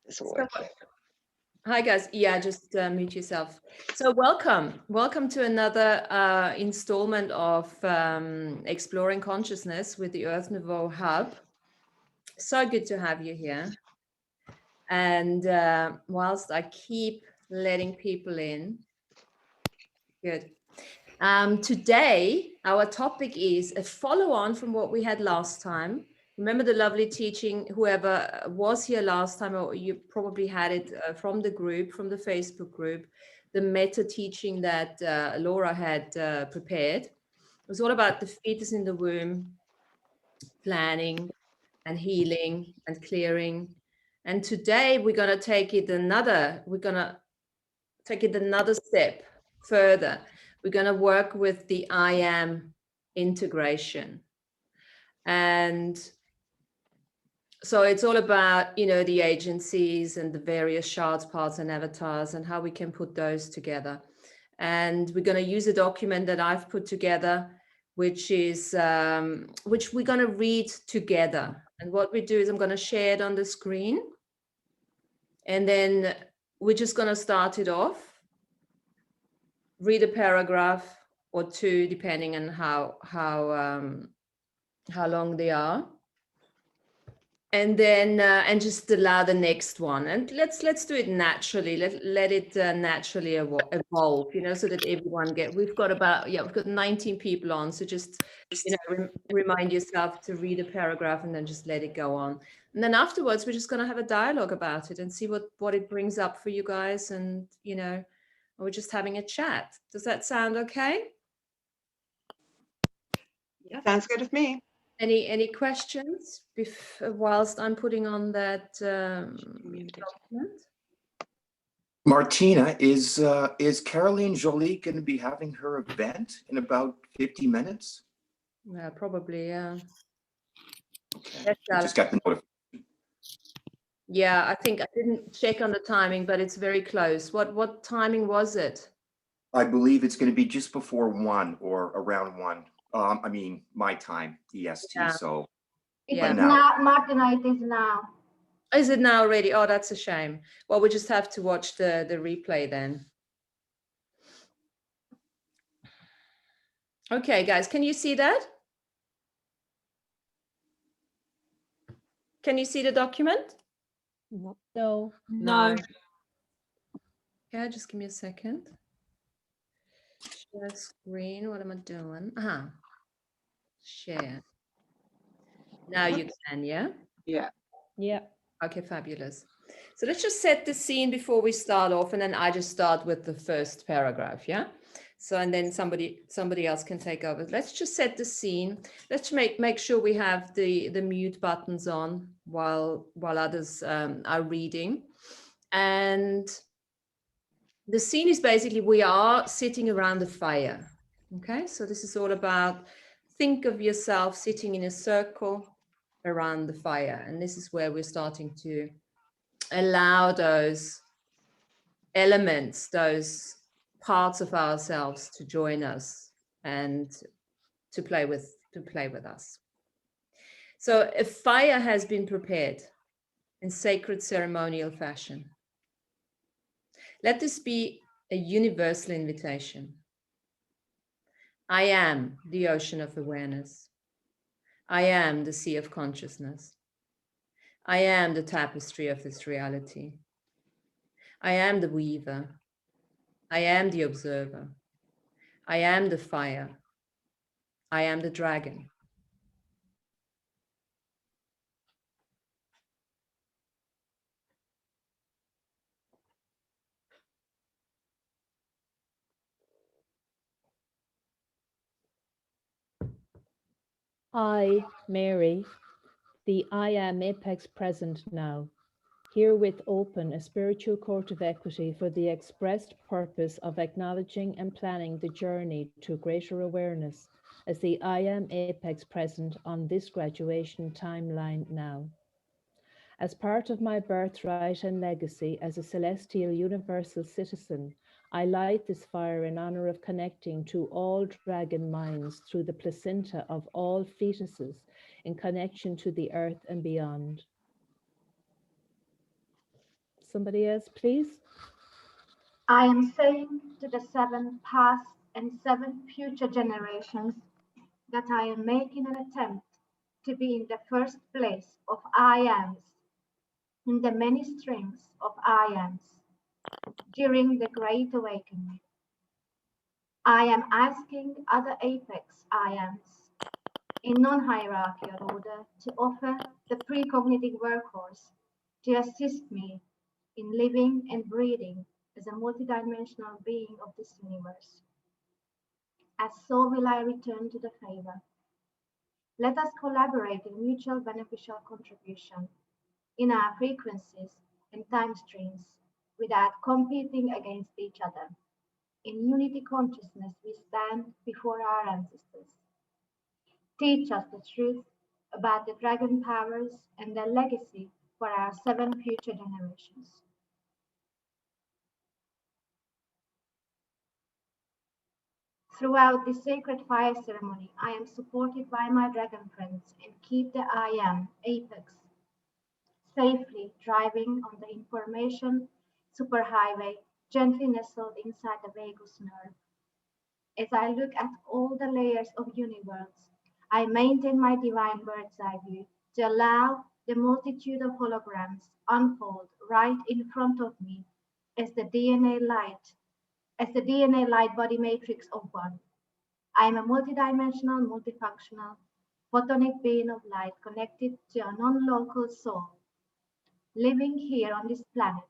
This will So, work. hi guys, yeah, just mute yourself. So welcome to another installment of Exploring Consciousness with the Earth Nouveau Hub. So good to have you here. And whilst I keep letting people in, good. Today, our topic is a follow-on from what we had last time. Remember the lovely teaching, whoever was here last time, or you probably had it from the group, from the Facebook group, the meta teaching that Laura had prepared. It was all about the fetus in the womb, planning and healing and clearing. And today we're going to take it another step further. We're going to work with the I am integration. And so it's all about, the agencies and the various shards, parts, and avatars and how we can put those together. And we're going to use a document that I've put together, which is which we're going to read together. And what we do is I'm going to share it on the screen. And then we're just going to start it off. Read a paragraph or two, depending on how long they are, and then and just allow the next one. And let's do it naturally. Let it naturally evolve, so that everyone we've got 19 people on. So just remind yourself to read a paragraph and then just let it go on. And then afterwards, we're just going to have a dialogue about it and see what it brings up for you guys, and we're just having a chat. Does that sound okay? Yeah, sounds good with me. Any questions whilst I'm putting on that document? Martina, is Caroline Jolie going to be having her event in about 50 minutes? Yeah, probably, yeah. Okay. I just got the notification. Yeah, I think I didn't check on the timing, but it's very close. What timing was it? I believe it's going to be just before 1 or around 1. I mean, my time, EST. Yeah. So it is now, Martina, it is now. Is it now already? Oh, that's a shame. Well, we just have to watch the replay then. Okay, guys, can you see that? Can you see the document? No. Okay, just give me a second. Share screen. What am I doing? Share. Now you can, yeah? Yeah. Okay, fabulous. So let's just set the scene before we start off, and then I just start with the first paragraph, yeah? So, and then somebody else can take over. Let's just set the scene. Let's make sure we have the mute buttons on while others are reading. And the scene is basically, we are sitting around the fire. Okay, so this is all about, think of yourself sitting in a circle around the fire. And this is where we're starting to allow those elements, those parts of ourselves to join us and to play with us. So a fire has been prepared in sacred ceremonial fashion. Let this be a universal invitation. I am the ocean of awareness. I am the sea of consciousness. I am the tapestry of this reality. I am the weaver. I am the observer. I am the fire. I am the dragon. I, Mary, the I am apex present now, herewith open a spiritual court of equity for the expressed purpose of acknowledging and planning the journey to greater awareness as the I am apex present on this graduation timeline now. As part of my birthright and legacy as a celestial universal citizen, I light this fire in honor of connecting to all dragon minds through the placenta of all fetuses in connection to the earth and beyond. Somebody else, please. I am saying to the 7 past and 7 future generations that I am making an attempt to be in the first place of I ams, in the many strings of I ams, during the Great Awakening. I am asking other apex I ams in non-hierarchical order to offer the precognitive workhorse to assist me in living and breathing as a multidimensional being of this universe. As so will I return to the favor. Let us collaborate in mutual beneficial contribution in our frequencies and time streams without competing against each other. In unity consciousness, we stand before our ancestors. Teach us the truth about the dragon powers and their legacy for our 7 future generations. Throughout this sacred fire ceremony, I am supported by my dragon friends and keep the I Am Apex safely driving on the information superhighway gently nestled inside the vagus nerve. As I look at all the layers of universe, I maintain my divine bird's eye view to allow the multitude of holograms unfold right in front of me as the DNA light body matrix of one. I am a multidimensional, multifunctional, photonic being of light connected to a non-local soul, living here on this planet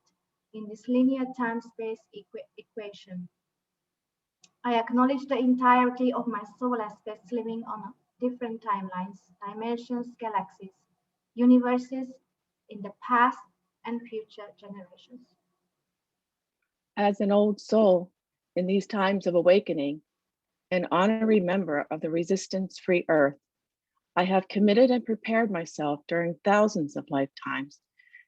in this linear time-space equation. I acknowledge the entirety of my soul aspects living on different timelines, dimensions, galaxies, universes in the past and future generations. As an old soul in these times of awakening, an honorary member of the resistance-free earth, I have committed and prepared myself during thousands of lifetimes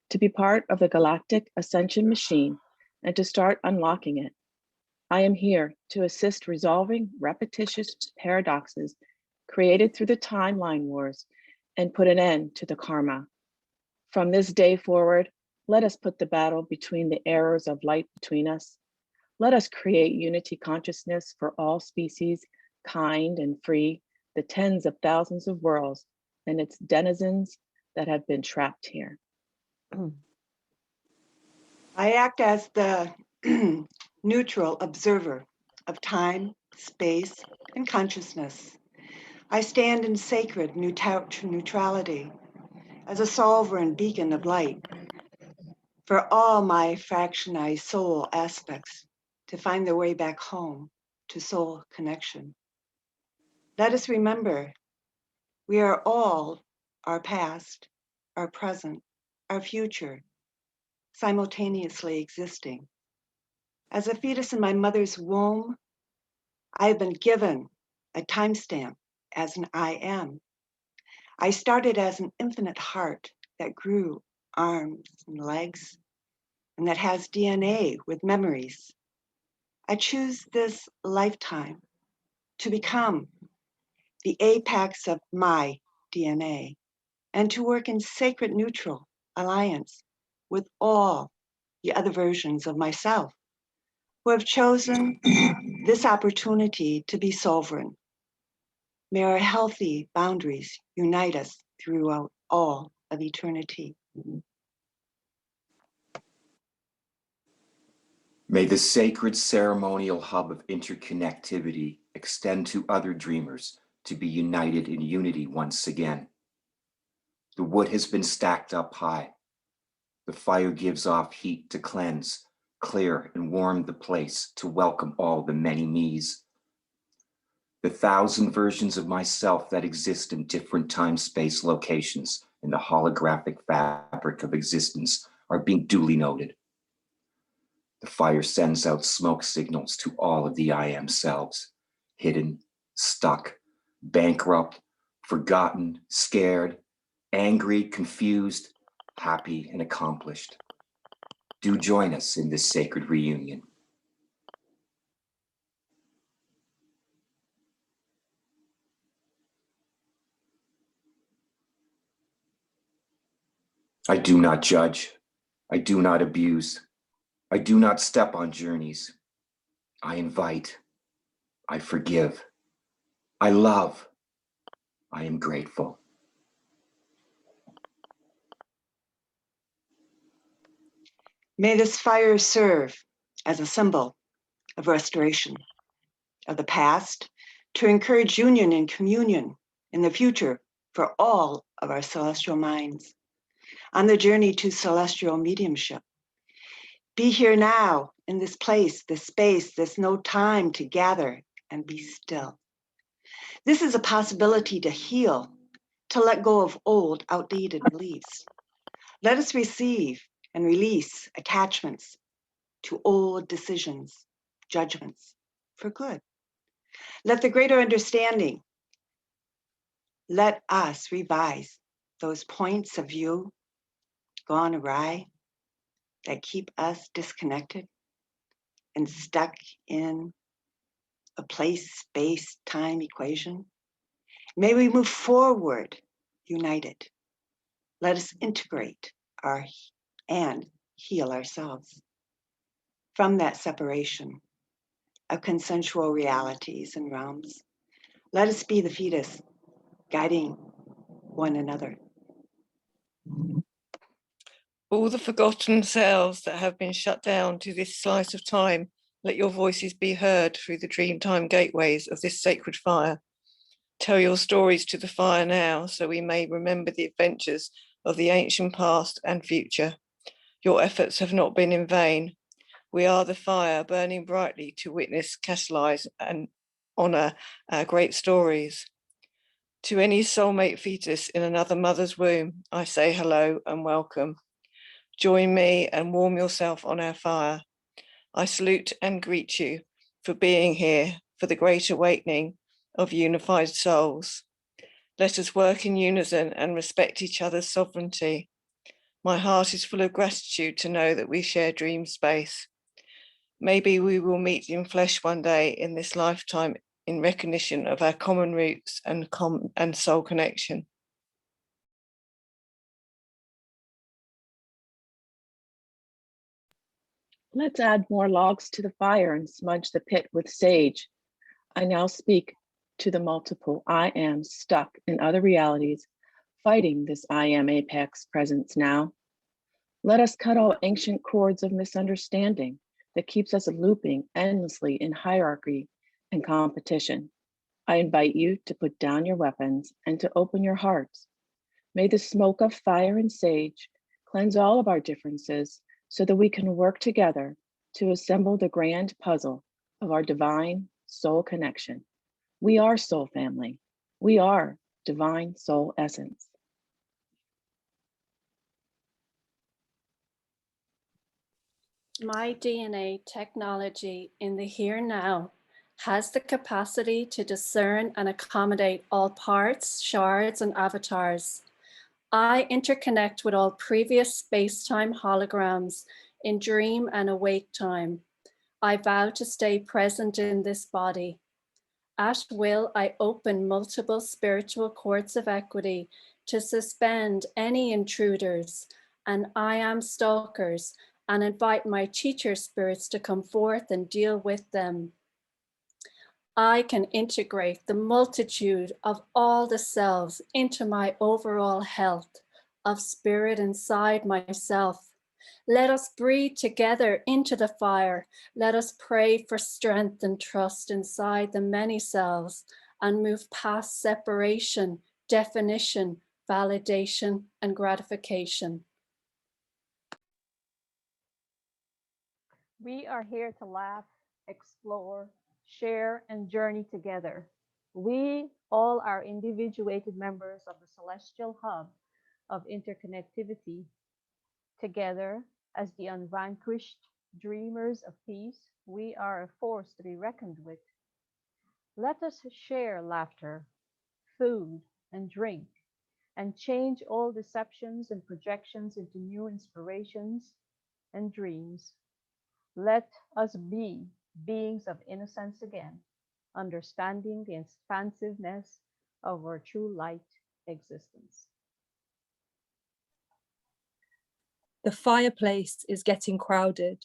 to be part of the galactic ascension machine and to start unlocking it. I am here to assist resolving repetitious paradoxes created through the timeline wars and put an end to the karma. From this day forward, let us put the battle between the errors of light between us. Let us create unity consciousness for all species, kind and free, the tens of thousands of worlds and its denizens that have been trapped here. I act as the neutral observer of time, space, and consciousness. I stand in sacred neutrality as a sovereign beacon of light for all my fractionized soul aspects to find their way back home to soul connection. Let us remember, we are all our past, our present, our future, simultaneously existing. As a fetus in my mother's womb, I have been given a timestamp as an I am. I started as an infinite heart that grew arms and legs, and that has DNA with memories. I choose this lifetime to become the apex of my DNA and to work in sacred neutral alliance with all the other versions of myself who have chosen this opportunity to be sovereign. May our healthy boundaries unite us throughout all of eternity. May the sacred ceremonial hub of interconnectivity extend to other dreamers to be united in unity once again. The wood has been stacked up high. The fire gives off heat to cleanse, clear, and warm the place to welcome all the many me's. The 1,000 versions of myself that exist in different time-space locations in the holographic fabric of existence are being duly noted. The fire sends out smoke signals to all of the I am selves, hidden, stuck, bankrupt, forgotten, scared, angry, confused, happy, and accomplished. Do join us in this sacred reunion. I do not judge. I do not abuse. I do not step on journeys. I invite. I forgive. I love. I am grateful. May this fire serve as a symbol of restoration of the past to encourage union and communion in the future for all of our celestial minds on the journey to celestial mediumship. Be here now in this place, this space, this no time to gather and be still. This is a possibility to heal, to let go of old, outdated beliefs. Let us receive and release attachments to old decisions, judgments for good. Let the greater understanding, let us revise those points of view gone awry that keep us disconnected and stuck in a place, space, time equation. May we move forward united. Let us integrate and heal ourselves from that separation of consensual realities and realms. Let us be the fetus guiding one another. All the forgotten cells that have been shut down to this slice of time, let your voices be heard through the dreamtime gateways of this sacred fire. Tell your stories to the fire now, so we may remember the adventures of the ancient past and future. Your efforts have not been in vain. We are the fire burning brightly to witness, catalyze, and honor our great stories. To any soulmate fetus in another mother's womb, I say hello and welcome. Join me and warm yourself on our fire. I salute and greet you for being here for the great awakening of unified souls. Let us work in unison and respect each other's sovereignty. My heart is full of gratitude to know that we share dream space. Maybe we will meet in flesh one day in this lifetime in recognition of our common roots and soul connection. Let's add more logs to the fire and smudge the pit with sage. I now speak to the multiple I am stuck in other realities, fighting this I am apex presence now. Let us cut all ancient cords of misunderstanding that keeps us looping endlessly in hierarchy and competition. I invite you to put down your weapons and to open your hearts. May the smoke of fire and sage cleanse all of our differences so that we can work together to assemble the grand puzzle of our divine soul connection. We are soul family. We are divine soul essence. My DNA technology in the here now has the capacity to discern and accommodate all parts, shards, and avatars. I interconnect with all previous space-time holograms in dream and awake time. I vow to stay present in this body. At will, I open multiple spiritual courts of equity to suspend any intruders and I am stalkers and invite my teacher spirits to come forth and deal with them. I can integrate the multitude of all the selves into my overall health of spirit inside myself. Let us breathe together into the fire. Let us pray for strength and trust inside the many selves and move past separation, definition, validation, and gratification. We are here to laugh, explore, share, and journey together. We all are individuated members of the Celestial Hub of interconnectivity. Together, as the unvanquished dreamers of peace, we are a force to be reckoned with. Let us share laughter, food, and drink, and change all deceptions and projections into new inspirations and dreams. Let us be beings of innocence again, understanding the expansiveness of our true light existence. The fireplace is getting crowded.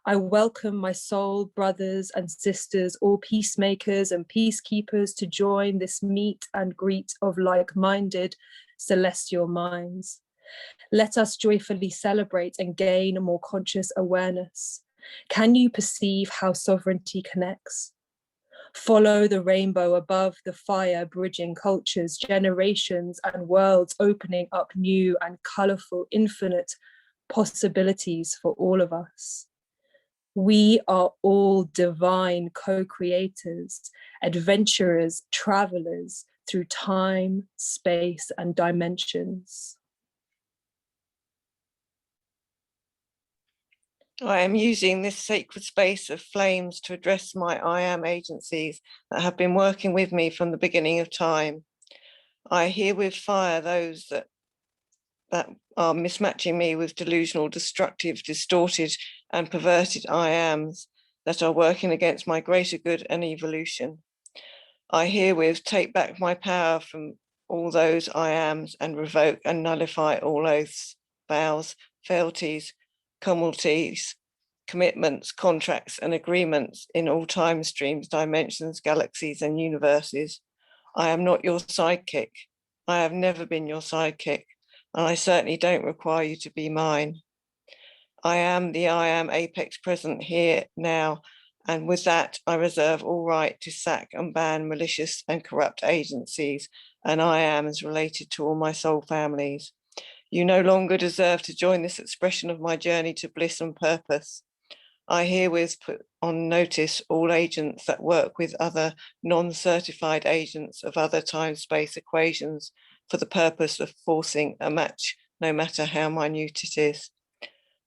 I welcome my soul brothers and sisters, all peacemakers and peacekeepers, to join this meet and greet of like-minded celestial minds. Let us joyfully celebrate and gain a more conscious awareness. Can you perceive how sovereignty connects? Follow the rainbow above the fire, bridging cultures, generations, and worlds, opening up new and colorful, infinite possibilities for all of us. We are all divine co-creators, adventurers, travelers through time, space, and dimensions. I am using this sacred space of flames to address my I am agencies that have been working with me from the beginning of time. I herewith fire those that are mismatching me with delusional, destructive, distorted, and perverted I ams that are working against my greater good and evolution. I herewith take back my power from all those I ams and revoke and nullify all oaths, vows, fealties, commodities, commitments, contracts, and agreements in all time streams, dimensions, galaxies, and universes. I am not your sidekick. I have never been your sidekick, and I certainly don't require you to be mine. I am the I am apex present here now, and with that, I reserve all right to sack and ban malicious and corrupt agencies and I ams related to all my soul families. You no longer deserve to join this expression of my journey to bliss and purpose. I herewith put on notice all agents that work with other non-certified agents of other time-space equations for the purpose of forcing a match, no matter how minute it is.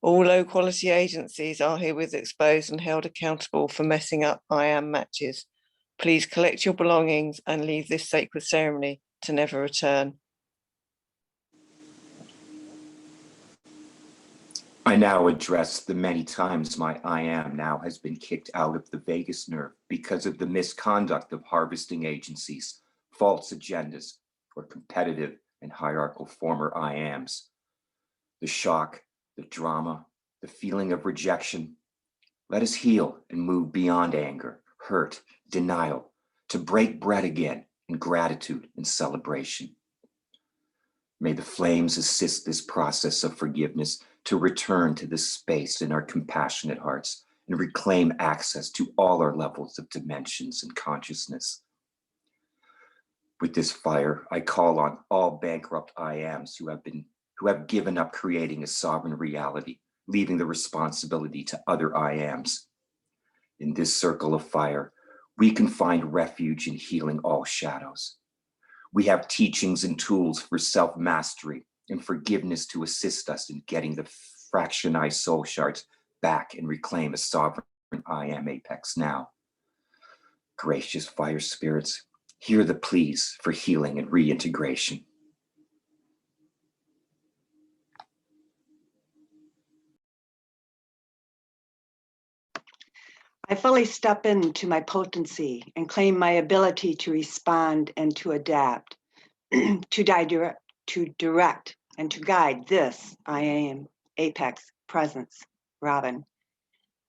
All low-quality agencies are herewith exposed and held accountable for messing up I am matches. Please collect your belongings and leave this sacred ceremony to never return. I now address the many times my I am now has been kicked out of the vagus nerve because of the misconduct of harvesting agencies, false agendas, or competitive and hierarchical former I ams. The shock, the drama, the feeling of rejection. Let us heal and move beyond anger, hurt, denial, to break bread again in gratitude and celebration. May the flames assist this process of forgiveness to return to this space in our compassionate hearts and reclaim access to all our levels of dimensions and consciousness. With this fire, I call on all bankrupt I ams who have given up creating a sovereign reality, leaving the responsibility to other I ams. In this circle of fire, we can find refuge in healing all shadows. We have teachings and tools for self-mastery and forgiveness to assist us in getting the fractionized soul shards back and reclaim a sovereign I am apex now. Gracious fire spirits, hear the pleas for healing and reintegration. I fully step into my potency and claim my ability to respond and to adapt, to direct and to guide this I am apex presence, Robin,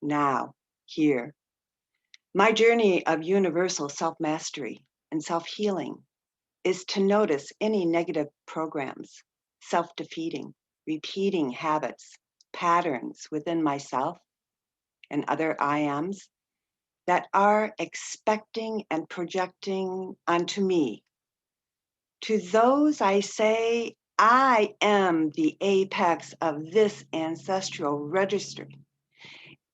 now, here. My journey of universal self-mastery and self-healing is to notice any negative programs, self-defeating, repeating habits, patterns within myself and other I ams that are expecting and projecting onto me. To those I say, I am the apex of this ancestral registry,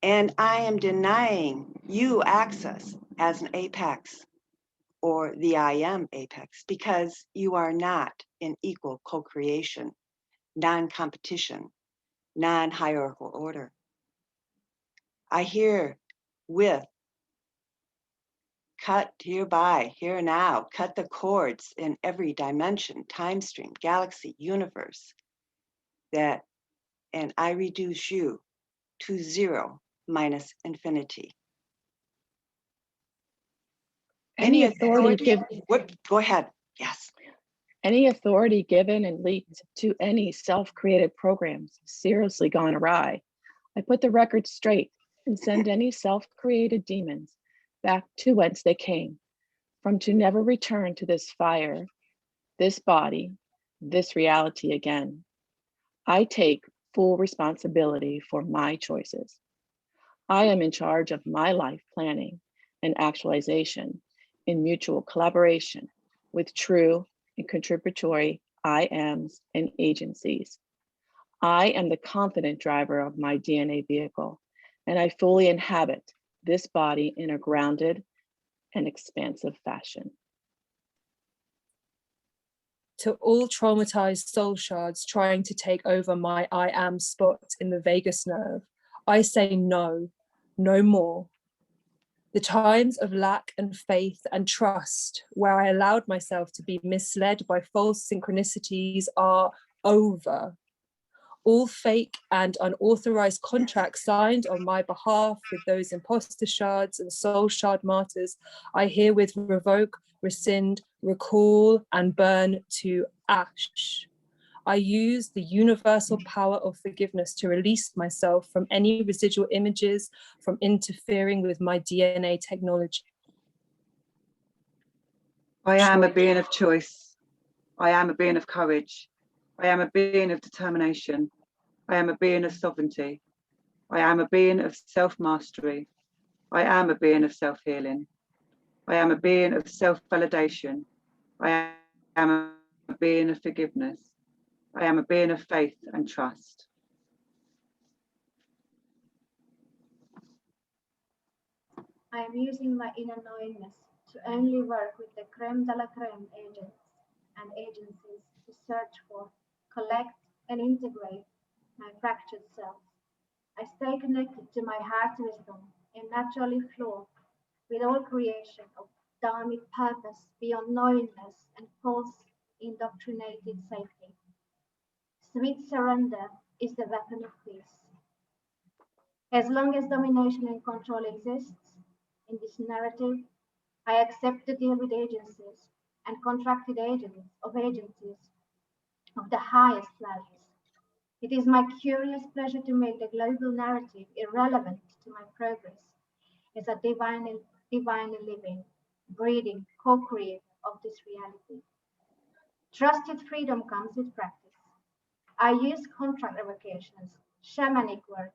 and I am denying you access as an apex or the I am apex because you are not in equal co-creation, non-competition, non-hierarchical order. I hear with cut hereby, here now, cut the cords in every dimension, time stream, galaxy, universe, that, and I reduce you to zero minus infinity. Any authority given, What? Go ahead. Yes. Any authority given and leaked to any self-created programs seriously gone awry, I put the record straight and send any self-created demons back to whence they came, from to never return to this fire, this body, this reality again. I take full responsibility for my choices. I am in charge of my life planning and actualization in mutual collaboration with true and contributory I ams and agencies. I am the confident driver of my DNA vehicle, and I fully inhabit this body in a grounded and expansive fashion. To all traumatized soul shards trying to take over my I am spot in the vagus nerve, I say no, no more. The times of lack and faith and trust, where I allowed myself to be misled by false synchronicities, are over. All fake and unauthorized contracts signed on my behalf with those imposter shards and soul shard martyrs, I herewith revoke, rescind, recall, and burn to ash. I use the universal power of forgiveness to release myself from any residual images from interfering with my DNA technology. I am a being of choice. I am a being of courage. I am a being of determination. I am a being of sovereignty. I am a being of self-mastery. I am a being of self-healing. I am a being of self-validation. I am a being of forgiveness. I am a being of faith and trust. I am using my inner knowingness to only work with the creme de la creme agents and agencies to search for, collect, and integrate my fractured self. I stay connected to my heart wisdom and naturally flow with all creation of dharmic purpose beyond knowingness and false indoctrinated safety. Sweet surrender is the weapon of peace. As long as domination and control exists in this narrative, I accept to deal with agencies and contracted agents of agencies of the highest values. It is my curious pleasure to make the global narrative irrelevant to my progress as a divinely living, breathing co-creator of this reality. Trusted freedom comes with practice. I use contract revocations, shamanic work,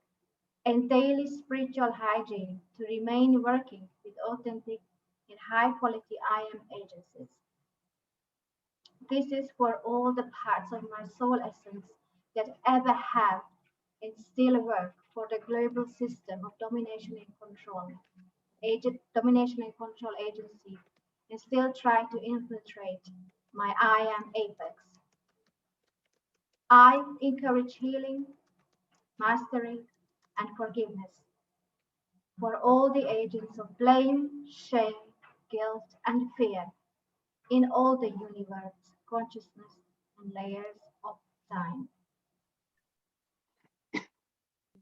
and daily spiritual hygiene to remain working with authentic and high-quality I am agencies. This is for all the parts of my soul essence that ever have and still work for the global system of domination and control, agency, and still try to infiltrate my I am apex. I encourage healing, mastery, and forgiveness for all the agents of blame, shame, guilt, and fear in all the universe, consciousness, and layers of time.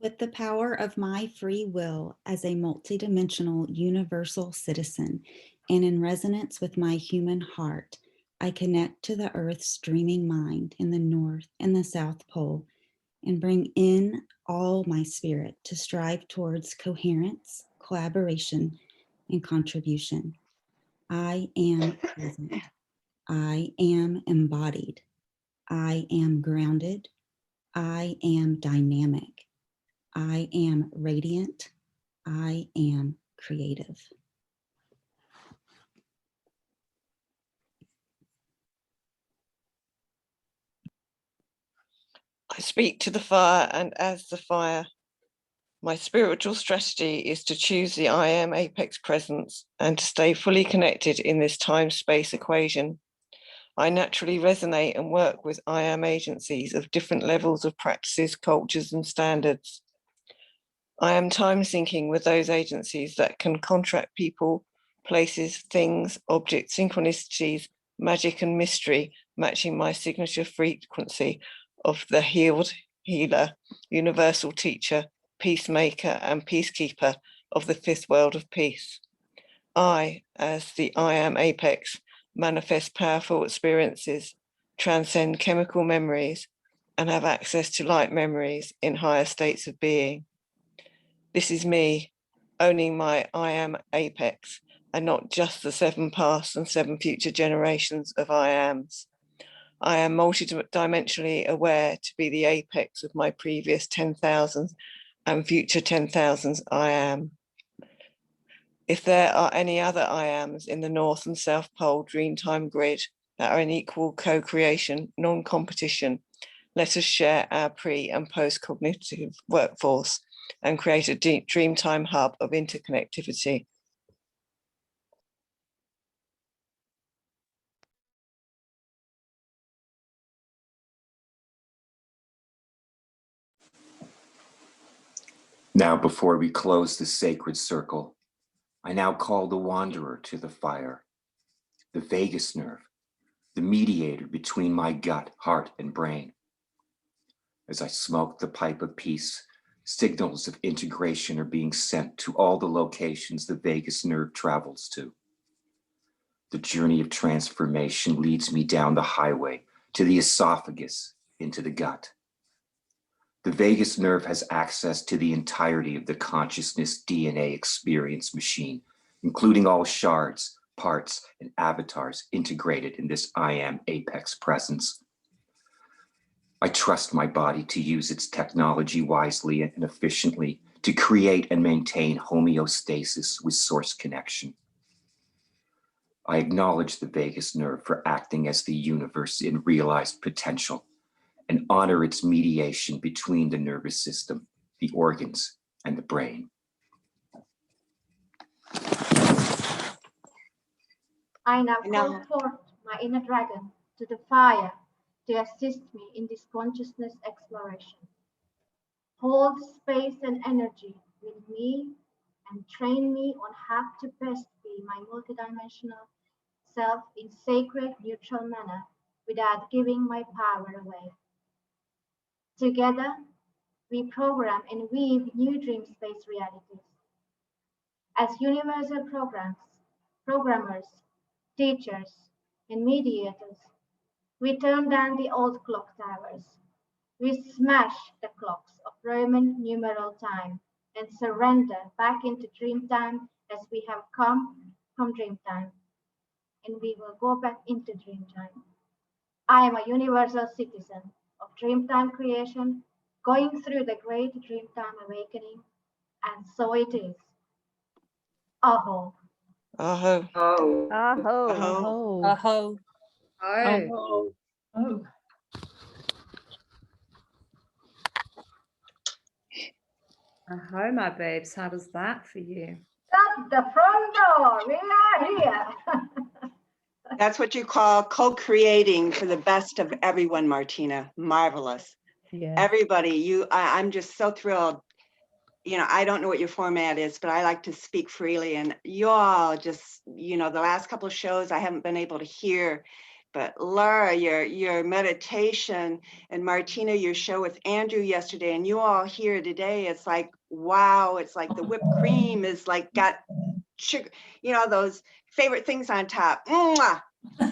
With the power of my free will as a multidimensional universal citizen and in resonance with my human heart, I connect to the Earth's dreaming mind in the North and the South Pole and bring in all my spirit to strive towards coherence, collaboration, and contribution. I am present. I am embodied. I am grounded. I am dynamic. I am radiant. I am creative. I speak to the fire and as the fire. My spiritual strategy is to choose the I am apex presence and to stay fully connected in this time-space equation. I naturally resonate and work with I am agencies of different levels of practices, cultures, and standards. I am time syncing with those agencies that can contract people, places, things, objects, synchronicities, magic, and mystery, matching my signature frequency of the healed healer, universal teacher, peacemaker, and peacekeeper of the fifth world of peace. I, as the I am apex, manifest powerful experiences transcend chemical memories, and have access to light memories in higher states of being. This is me, owning my I am apex, and not just the 7 past and 7 future generations of I ams. I am multidimensionally aware to be the apex of my previous 10,000s and future 10,000s I am. If there are any other I ams in the North and South Pole Dreamtime grid that are in equal co-creation, non-competition, let us share our pre- and post-cognitive workforce and create a Dreamtime hub of interconnectivity. Now, before we close the sacred circle, I now call the wanderer to the fire, the vagus nerve, the mediator between my gut, heart, and brain. As I smoke the pipe of peace, signals of integration are being sent to all the locations the vagus nerve travels to. The journey of transformation leads me down the highway to the esophagus, into the gut. The vagus nerve has access to the entirety of the consciousness DNA experience machine, including all shards, parts, and avatars integrated in this I am apex presence. I trust my body to use its technology wisely and efficiently to create and maintain homeostasis with source connection. I acknowledge the vagus nerve for acting as the universe in realized potential and honor its mediation between the nervous system, the organs, and the brain. I now call forth my inner dragon to the fire to assist me in this consciousness exploration. Hold space and energy with me and train me on how to best be my multidimensional self in sacred, neutral manner without giving my power away. Together, we program and weave new dream space realities. As universal programmers, teachers, and mediators, we turn down the old clock towers. We smash the clocks of Roman numeral time and surrender back into dream time as we have come from dream time. And we will go back into dream time. I am a universal citizen of Dreamtime creation, going through the great Dreamtime awakening, and so it is. Aho. Aho. Oh. Aho. Aho. Aho. Oh. Oh, Aho, my babes. How does that for you? That's the front door. We are here. That's what you call co-creating for the best of everyone, Martina. Marvelous. Yeah. Everybody, I'm just so thrilled. You know, I don't know what your format is, but I like to speak freely, and you all just, the last couple of shows I haven't been able to hear, but Laura, your meditation, and Martina, your show with Andrew yesterday, and you all here today, it's like, wow, it's like the whipped cream is like got sugar, those favorite things on top. Mwah! Well,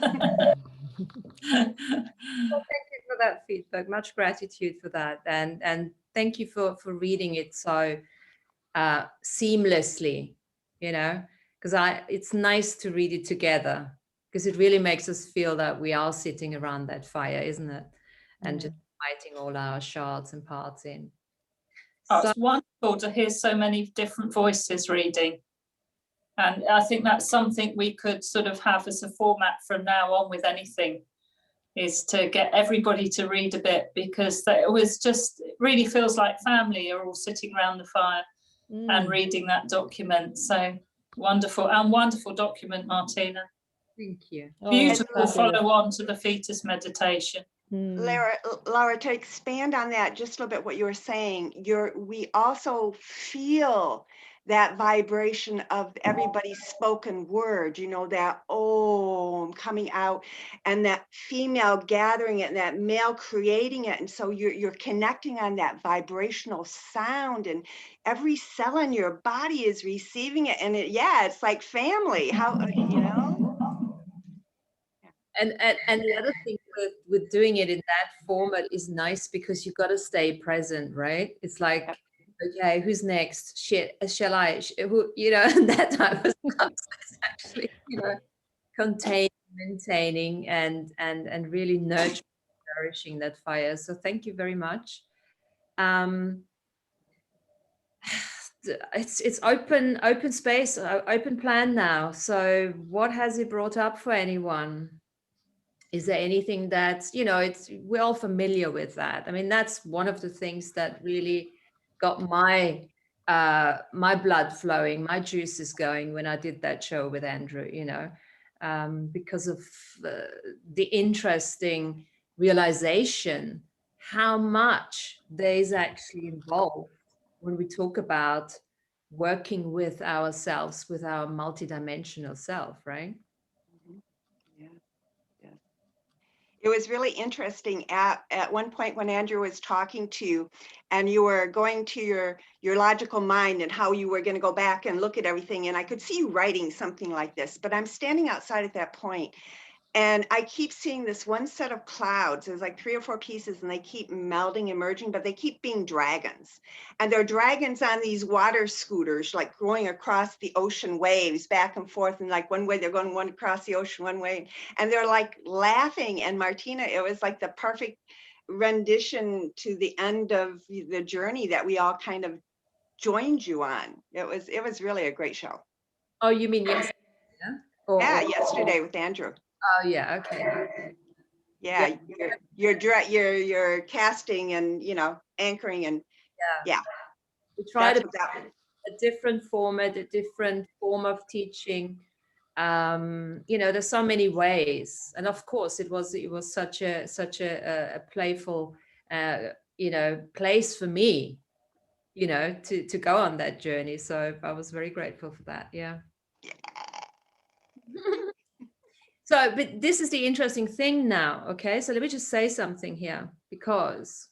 thank you for that feedback. Much gratitude for that, and thank you for reading it so seamlessly. Because it's nice to read it together, because it really makes us feel that we are sitting around that fire, isn't it? And just inviting all our shards and parts in. Oh, it's wonderful to hear so many different voices reading. And I think that's something we could sort of have as a format from now on with anything, is to get everybody to read a bit, because it really feels like family are all sitting around the fire and reading that document. So wonderful document, Martina. Thank you. Beautiful follow on to the fetus meditation. Laura, to expand on that just a little bit, what you were saying, we also feel that vibration of everybody's spoken word, that om coming out, and that female gathering it, and that male creating it. And so you're connecting on that vibrational sound, and every cell in your body is receiving it. And it's like family, And the other thing with doing it in that format is nice because you've got to stay present, right? It's like, okay, who's next? Shit, shall I? Who, you know, that type of stuff. It's actually, you know, containing, maintaining, and really nurturing, nourishing that fire. So thank you very much. It's open space, open plan now. So what has it brought up for anyone? Is there anything that's, you know, we're all familiar with that. I mean, that's one of the things that really got my blood flowing, my juices going when I did that show with Andrew, you know, because of the interesting realization how much there's actually involved when we talk about working with ourselves, with our multidimensional self, right? Yeah. Yeah. It was really interesting at one point when Andrew was talking to you and you were going to your logical mind and how you were going to go back and look at everything. And I could see you writing something like this, but I'm standing outside at that point and I keep seeing this one set of clouds. There's like 3 or 4 pieces and they keep melding, emerging, but they keep being dragons. And they're dragons on these water scooters, like going across the ocean waves back and forth. And like one way, they're going one across the ocean one way. And they're like laughing. And Martina, it was like the perfect rendition to the end of the journey that we all kind of joined you on. It was really a great show. Oh, you mean yesterday? Yeah, yesterday with Andrew. Oh yeah, okay. Yeah, you're casting and, you know, anchoring and yeah. We tried a different format, a different form of teaching. You know, there's so many ways, and of course, it was such a playful, you know, place for me, you know, to go on that journey. So I was very grateful for that. Yeah. So, but this is the interesting thing now, okay? So let me just say something here, because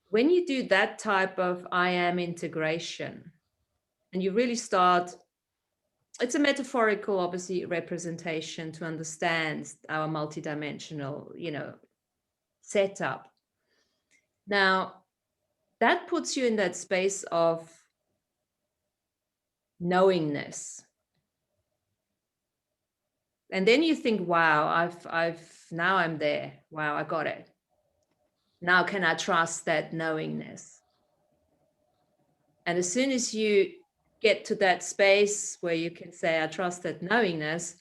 when you do that type of I am integration, and you really start, it's a metaphorical, obviously, representation to understand our multidimensional, you know, setup. Now, that puts you in that space of knowingness. And then you think, wow, now I'm there. Wow, I got it. Now can I trust that knowingness? And as soon as you get to that space where you can say, I trust that knowingness,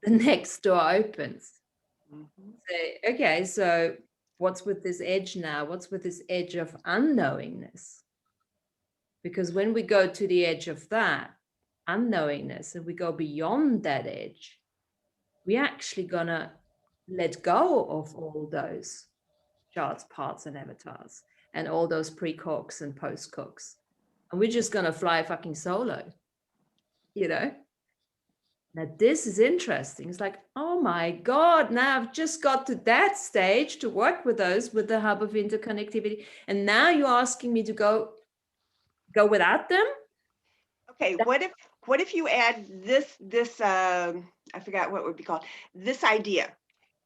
the next door opens. Say, okay, so what's with this edge now? What's with this edge of unknowingness? Because when we go to the edge of that unknowingness and we go beyond that edge, we're actually gonna let go of all those shards, parts, and avatars, and all those pre-corks and post-corks. And we're just gonna fly fucking solo, you know? Now this is interesting. It's like, oh my God, now I've just got to that stage to work with those, with the hub of interconnectivity. And now you're asking me to go without them? Okay, what if you add this I forgot what would be called, this idea.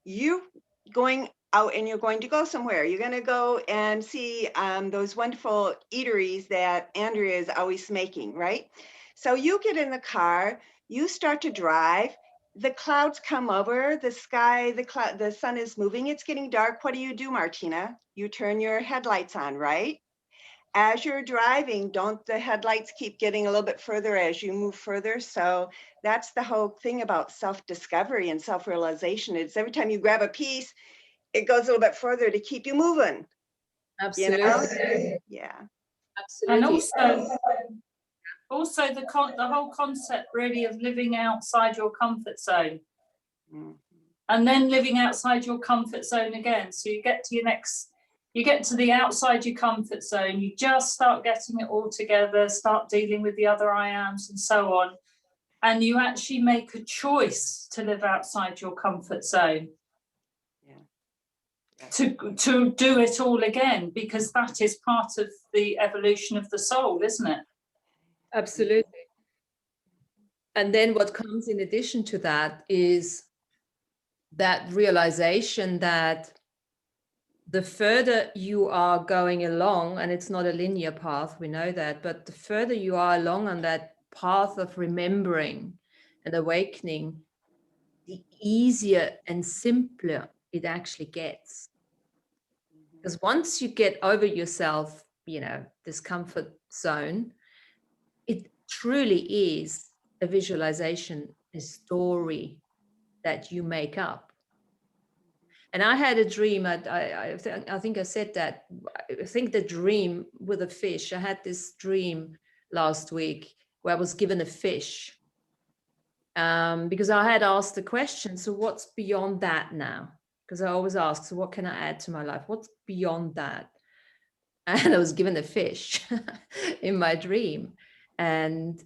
You going out and you're going to go somewhere. You're going to go and see those wonderful eateries that Andrea is always making, right? So you get in the car, you start to drive, the clouds come over, the sky, the sun is moving, it's getting dark. What do, Martina? You turn your headlights on, right? As you're driving, don't the headlights keep getting a little bit further as you move further? So that's the whole thing about self-discovery and self-realization. It's every time you grab a piece, it goes a little bit further to keep you moving. Absolutely. You know? Yeah. Absolutely. And also the whole concept really of living outside your comfort zone. And then living outside your comfort zone again. So you get to the outside your comfort zone, you just start getting it all together, start dealing with the other I ams and so on. And you actually make a choice to live outside your comfort zone. Yeah. To do it all again, because that is part of the evolution of the soul, isn't it? Absolutely. And then what comes in addition to that is that realization that the further you are going along, and it's not a linear path, we know that, but the further you are along on that path of remembering and awakening, the easier and simpler it actually gets. Because once you get over yourself, this comfort zone, it truly is a visualization, a story that you make up. And I had a dream, I think I said that, I think the dream with a fish, I had this dream last week where I was given a fish, because I had asked the question, so what's beyond that now? Because I always ask, so what can I add to my life? What's beyond that? And I was given a fish in my dream. And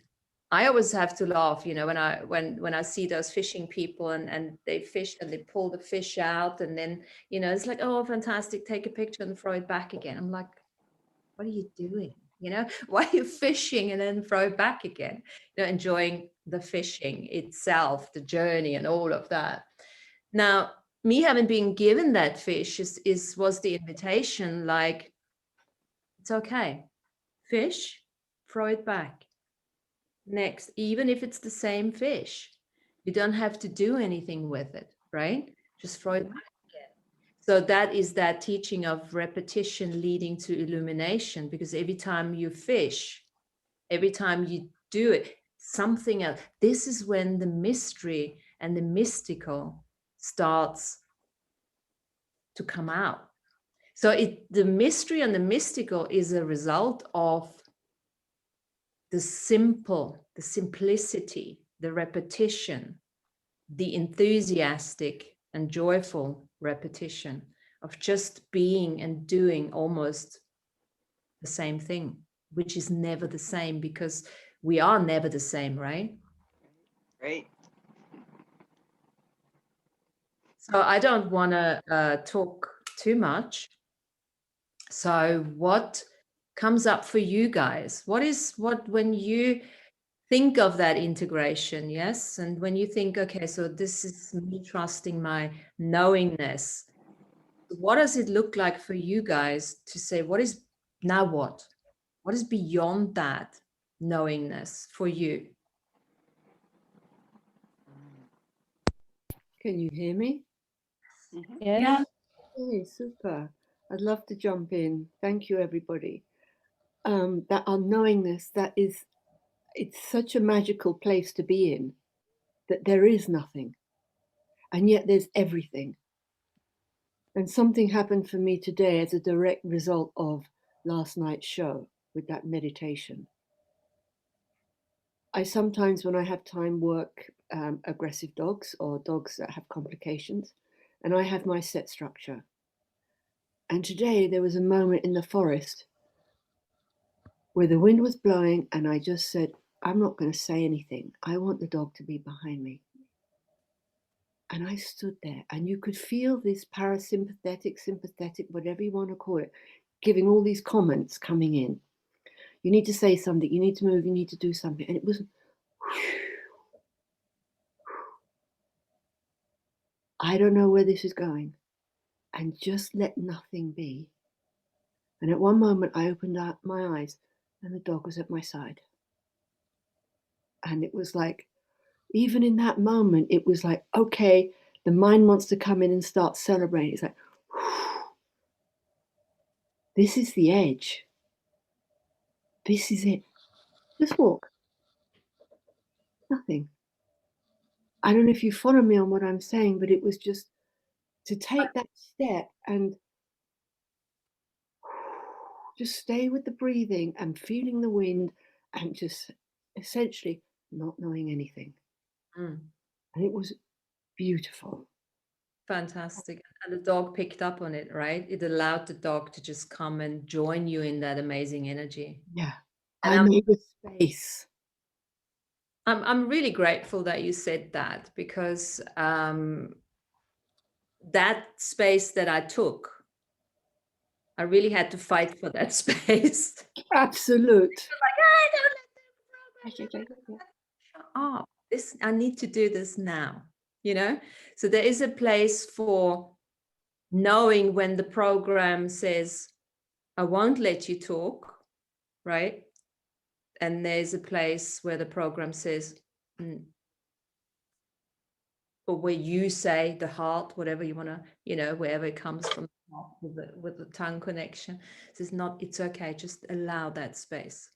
I always have to laugh, when I see those fishing people and they fish and they pull the fish out, and then, it's like, oh, fantastic, take a picture and throw it back again. I'm like, what are you doing? Why are you fishing and then throw it back again? Enjoying the fishing itself, the journey and all of that. Now, me having been given that fish was the invitation, like, it's okay, fish, throw it back. Next, even if it's the same fish, you don't have to do anything with it, right? Just throw it back again. So that is that teaching of repetition leading to illumination, because every time you fish, every time you do it, something else. This is when the mystery and the mystical starts to come out. So the mystery and the mystical is a result of the simplicity, the repetition, the enthusiastic and joyful repetition of just being and doing almost the same thing, which is never the same, because we are never the same, right? Great. So I don't want to talk too much. So what comes up for you guys? When you think of that integration, yes? And when you think, okay, so this is me trusting my knowingness, what does it look like for you guys to say, what is beyond that knowingness for you? Can you hear me? Yes. Yeah. Okay, super. I'd love to jump in. Thank you, everybody. That unknowingness, it's such a magical place to be in, that there is nothing, and yet there's everything. And something happened for me today as a direct result of last night's show with that meditation. I sometimes, when I have time, work aggressive dogs or dogs that have complications, and I have my set structure. And today there was a moment in the forest where the wind was blowing, and I just said, I'm not going to say anything. I want the dog to be behind me. And I stood there, and you could feel this parasympathetic, sympathetic, whatever you want to call it, giving all these comments coming in. You need to say something, you need to move, you need to do something. And it was, I don't know where this is going. And just let nothing be. And at one moment I opened up my eyes and the dog was at my side. And it was like, even in that moment, it was like, okay, the mind wants to come in and start celebrating. It's like, this is the edge. This is it. Just walk. Nothing. I don't know if you follow me on what I'm saying, but it was just to take that step and just stay with the breathing and feeling the wind and just essentially not knowing anything. And it was beautiful. Fantastic. And the dog picked up on it, right? It allowed the dog to just come and join you in that amazing energy. Yeah. And I made a space. I'm really grateful that you said that, because that space that I took, I really had to fight for that space. Absolute. Shut up. I need to do this now. you know? So there is a place for knowing when the program says, I won't let you talk, right? And there's a place where the program says, or where you say, the heart, whatever you want to, you know, wherever it comes from with the tongue connection, says, not, it's okay, just allow that space.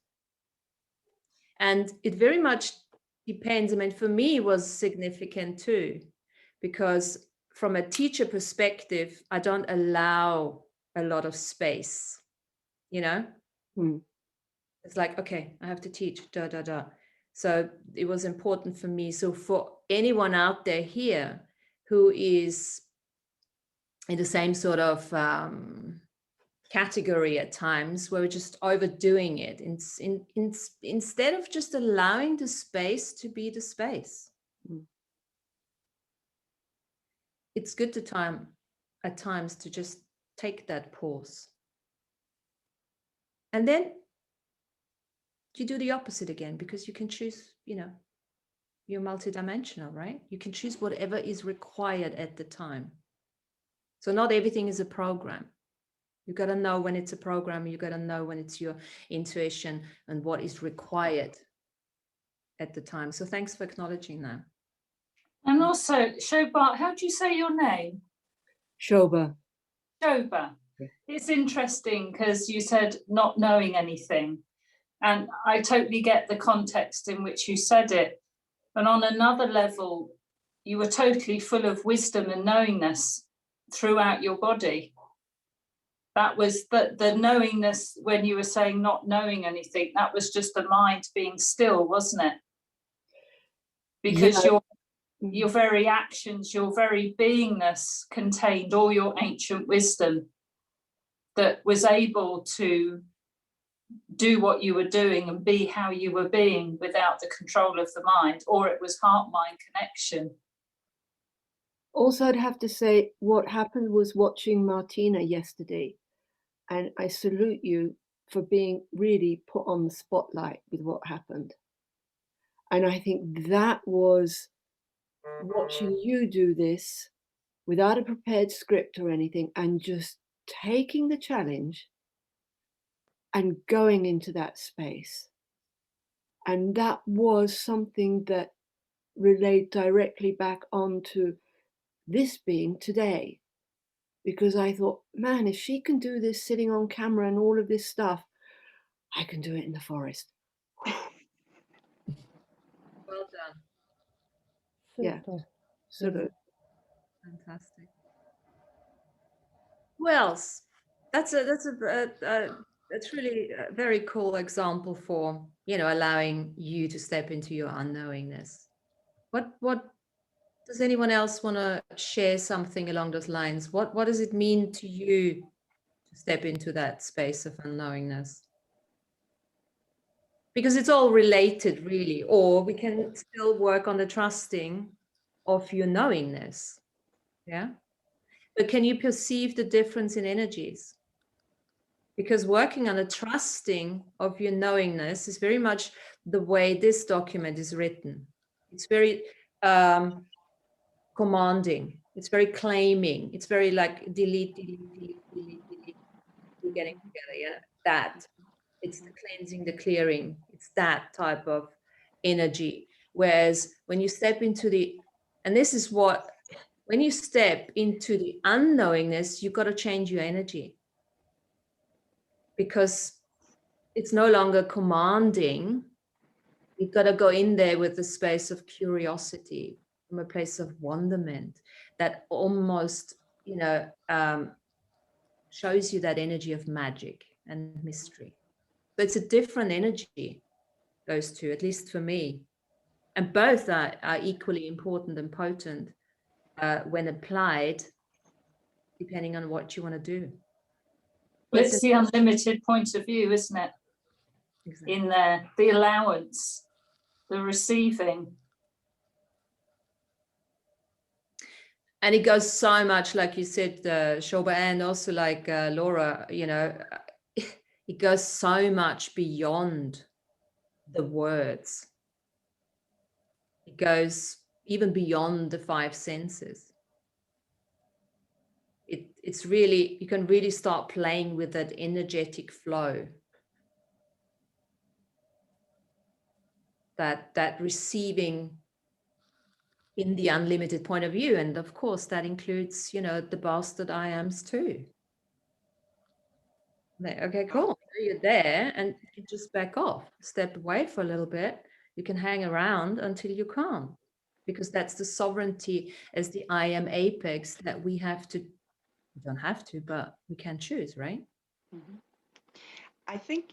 And it very much depends. I mean, for me, it was significant too, because from a teacher perspective, I don't allow a lot of space, you know? It's like, okay, I have to teach, So it was important for me. So for anyone out there here who is in the same sort of category at times, where we're just overdoing it, instead of just allowing the space to be the space. It's good at times to just take that pause. And then you do the opposite again, because you can choose, you know, you're multidimensional, right? You can choose whatever is required at the time. So not everything is a program. You got to know when it's a program. You got to know when it's your intuition and what is required at the time. So thanks for acknowledging that. And also, Shobha, how do you say your name? Shobha. Shobha. It's interesting because you said not knowing anything. And I totally get the context in which you said it. And on another level, you were totally full of wisdom and knowingness throughout your body. That was the knowingness when you were saying not knowing anything, that was just the mind being still, wasn't it? Because your very actions, your very beingness contained all your ancient wisdom that was able to do what you were doing and be how you were being without the control of the mind, or it was heart-mind connection. Also, I'd have to say what happened was watching Martina yesterday, and I salute you for being really put on the spotlight with what happened. And I think that was watching you do this without a prepared script or anything, and just taking the challenge and going into that space. And that was something that relayed directly back onto this being today. Because I thought, man, if she can do this sitting on camera and all of this stuff, I can do it in the forest. Well done. Yeah. Sort of. Fantastic. Who else? That's really a very cool example for, you know, allowing you to step into your unknowingness. What does anyone else want to share something along those lines? What does it mean to you to step into that space of unknowingness? Because it's all related, really. Or we can still work on the trusting of your knowingness. Yeah. But can you perceive the difference in energies? Because working on the trusting of your knowingness is very much the way this document is written. It's very commanding. It's very claiming. It's very like delete, we're getting together. Yeah, that. It's the cleansing, the clearing. It's that type of energy. Whereas when you step into and this is what, when you step into the unknowingness, you've got to change your energy. Because it's no longer commanding. You've got to go in there with the space of curiosity, from a place of wonderment that almost, you know, shows you that energy of magic and mystery. But it's a different energy, those two, at least for me. And both are equally important and potent when applied, depending on what you want to do. It's the unlimited point of view, isn't it? Exactly. In there, the allowance, the receiving. And it goes so much, like you said, Shobha, and also like Laura, you know, it goes so much beyond the words. It goes even beyond the five senses. It's really, you can really start playing with that energetic flow, that receiving in the unlimited point of view. And of course, that includes, you know, the bastard I ams too. Okay, cool. You're there, and you can just back off, step away for a little bit. You can hang around until you can't, because that's the sovereignty as the I am apex that we have to, we don't have to, but we can choose, right? Mhm. I think,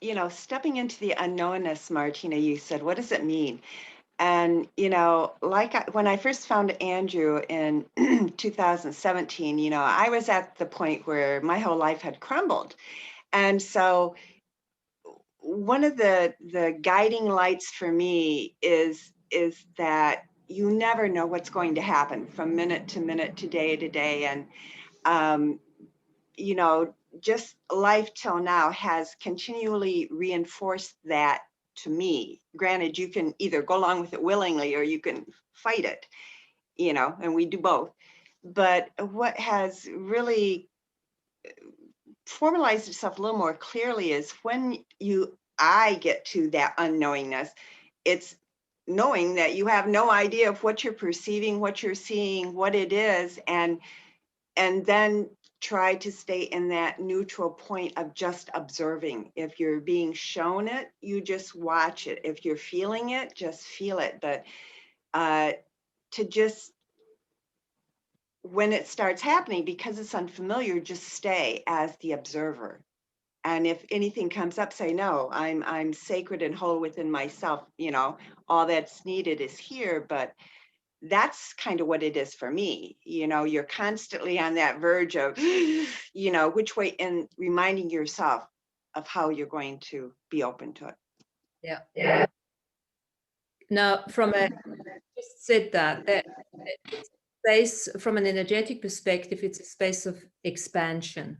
you know, stepping into the unknownness, Martina, you said, what does it mean? And, you know, like when I first found Andrew in 2017, you know, I was at the point where my whole life had crumbled. And so one of the guiding lights for me is that you never know what's going to happen from minute to minute, to day. And, you know, just life till now has continually reinforced that to me. Granted, you can either go along with it willingly or you can fight it, you know, and we do both. But what has really formalized itself a little more clearly is when I get to that unknowingness, it's knowing that you have no idea of what you're perceiving, what you're seeing, what it is, and then try to stay in that neutral point of just observing. If you're being shown it, you just watch it. If you're feeling it, just feel it. But to just, when it starts happening, because it's unfamiliar, just stay as the observer. And if anything comes up, say, no, I'm sacred and whole within myself. You know, all that's needed is here. But that's kind of what it is for me. You know, you're constantly on that verge of, you know, which way, and reminding yourself of how you're going to be open to it. Yeah. Now, from a, just said that it's a space, from an energetic perspective, it's a space of expansion.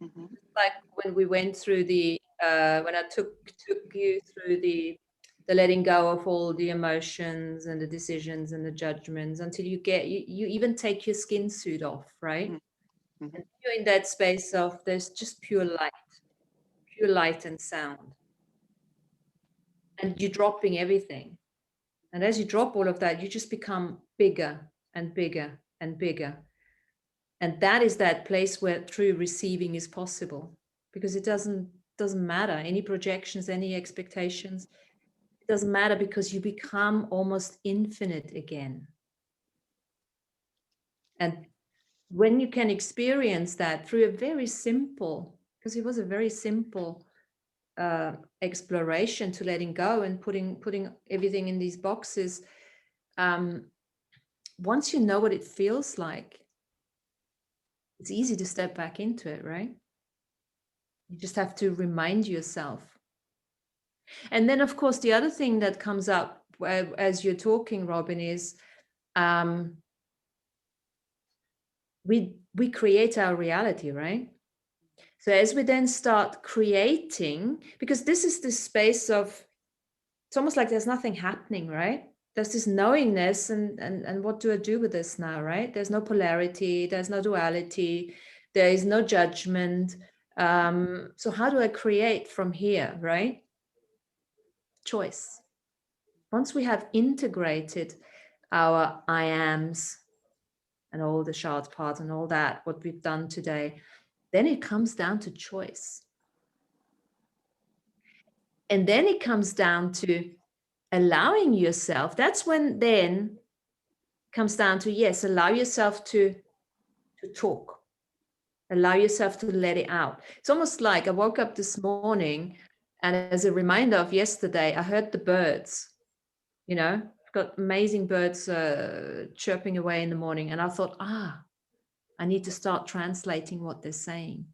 Mm-hmm. Like when we went through the, when I took you through the letting go of all the emotions and the decisions and the judgments until you get, you even take your skin suit off, right? Mm-hmm. And you're in that space of, there's just pure light and sound. And you're dropping everything. And as you drop all of that, you just become bigger and bigger and bigger. And that is that place where true receiving is possible, because it doesn't matter any projections, any expectations. It doesn't matter, because you become almost infinite again. And when you can experience that through a very simple, because it was a very simple exploration to letting go and putting everything in these boxes. Once you know what it feels like, it's easy to step back into it, right? You just have to remind yourself. And then, of course, the other thing that comes up as you're talking, Robin, is we create our reality, right? So as we then start creating, because this is the space of, it's almost like there's nothing happening, right? There's this knowingness, and what do I do with this now, right? There's no polarity, there's no duality, there is no judgment. So how do I create from here, right? Choice. Once we have integrated our I ams and all the shard parts and all that, what we've done today, then it comes down to choice. And then it comes down to allowing yourself. That's when then comes down to, yes, allow yourself to talk. Allow yourself to let it out. It's almost like I woke up this morning, and as a reminder of yesterday, I heard the birds, you know, I've got amazing birds chirping away in the morning. And I thought, I need to start translating what they're saying.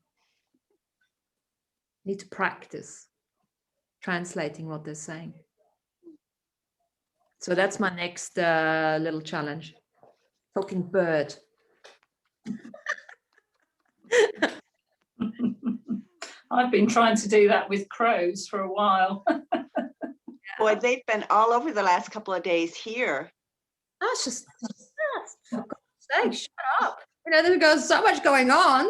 I need to practice translating what they're saying. So that's my next little challenge. Talking bird. I've been trying to do that with crows for a while. Boy, they've been all over the last couple of days here. That's just, for God's sake, shut up. You know, there goes so much going on.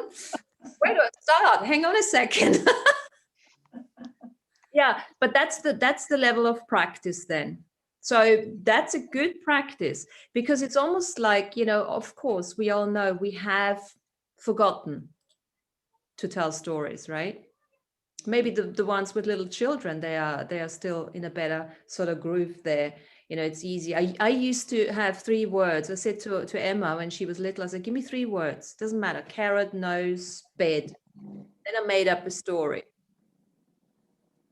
Where do I start? Hang on a second. Yeah, but that's the level of practice then. So that's a good practice, because it's almost like, you know, of course, we all know we have forgotten to tell stories, right? Maybe the ones with little children, they are still in a better sort of groove there. You know, it's easy. I used to have 3 words. I said to Emma when she was little, I said, give me 3 words. Doesn't matter. Carrot, nose, bed. Then I made up a story.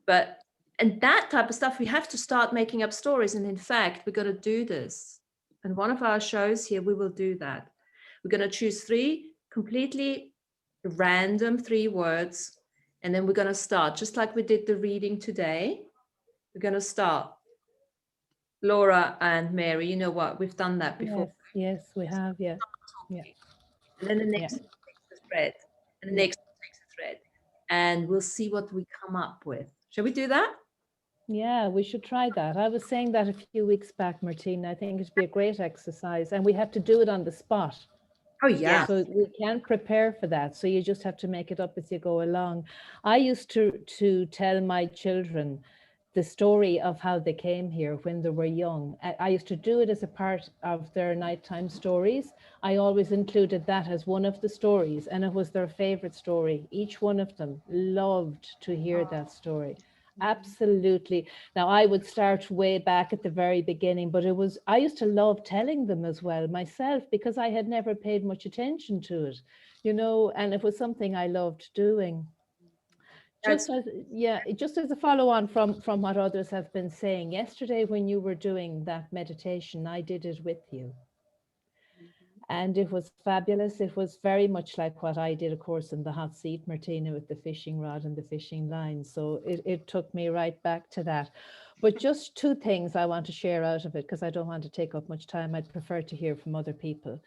But, and that type of stuff, we have to start making up stories. And in fact, we're going to do this. And one of our shows here, we will do that. We're going to choose 3 completely random 3 words. And then we're going to start, just like we did the reading today. We're going to start. Laura and Mary, you know what? We've done that before. Yes, we have, yeah. And then the next one takes a thread. And the next one takes a thread. And we'll see what we come up with. Shall we do that? Yeah, we should try that. I was saying that a few weeks back, Martina. I think it'd be a great exercise, and we have to do it on the spot. Oh, yeah. So we can prepare for that. So you just have to make it up as you go along. I used to tell my children the story of how they came here when they were young. I used to do it as a part of their nighttime stories. I always included that as one of the stories, and it was their favorite story. Each one of them loved to hear that story. Absolutely. Now I would start way back at the very beginning, but I used to love telling them as well myself, because I had never paid much attention to it, you know, and it was something I loved doing. Just as a follow on from what others have been saying, yesterday when you were doing that meditation, I did it with you. And it was fabulous. It was very much like what I did, of course, in the hot seat, Martina, with the fishing rod and the fishing line. So it took me right back to that. But just 2 things I want to share out of it, because I don't want to take up much time. I'd prefer to hear from other people.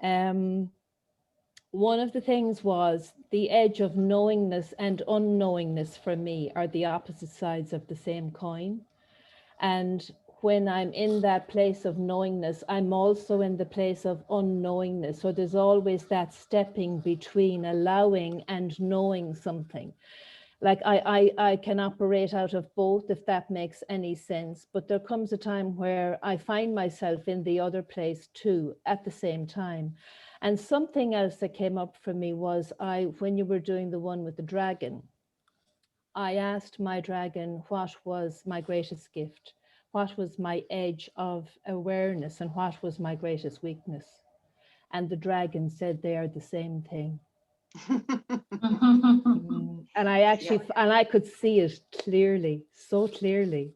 One of the things was the edge of knowingness and unknowingness for me are the opposite sides of the same coin. And when I'm in that place of knowingness, I'm also in the place of unknowingness. So there's always that stepping between allowing and knowing something. Like I can operate out of both, if that makes any sense. But there comes a time where I find myself in the other place too, at the same time. And something else that came up for me was when you were doing the one with the dragon, I asked my dragon what was my greatest gift, what was my edge of awareness, and what was my greatest weakness. And the dragon said they are the same thing. And I actually, and I could see it clearly, so clearly.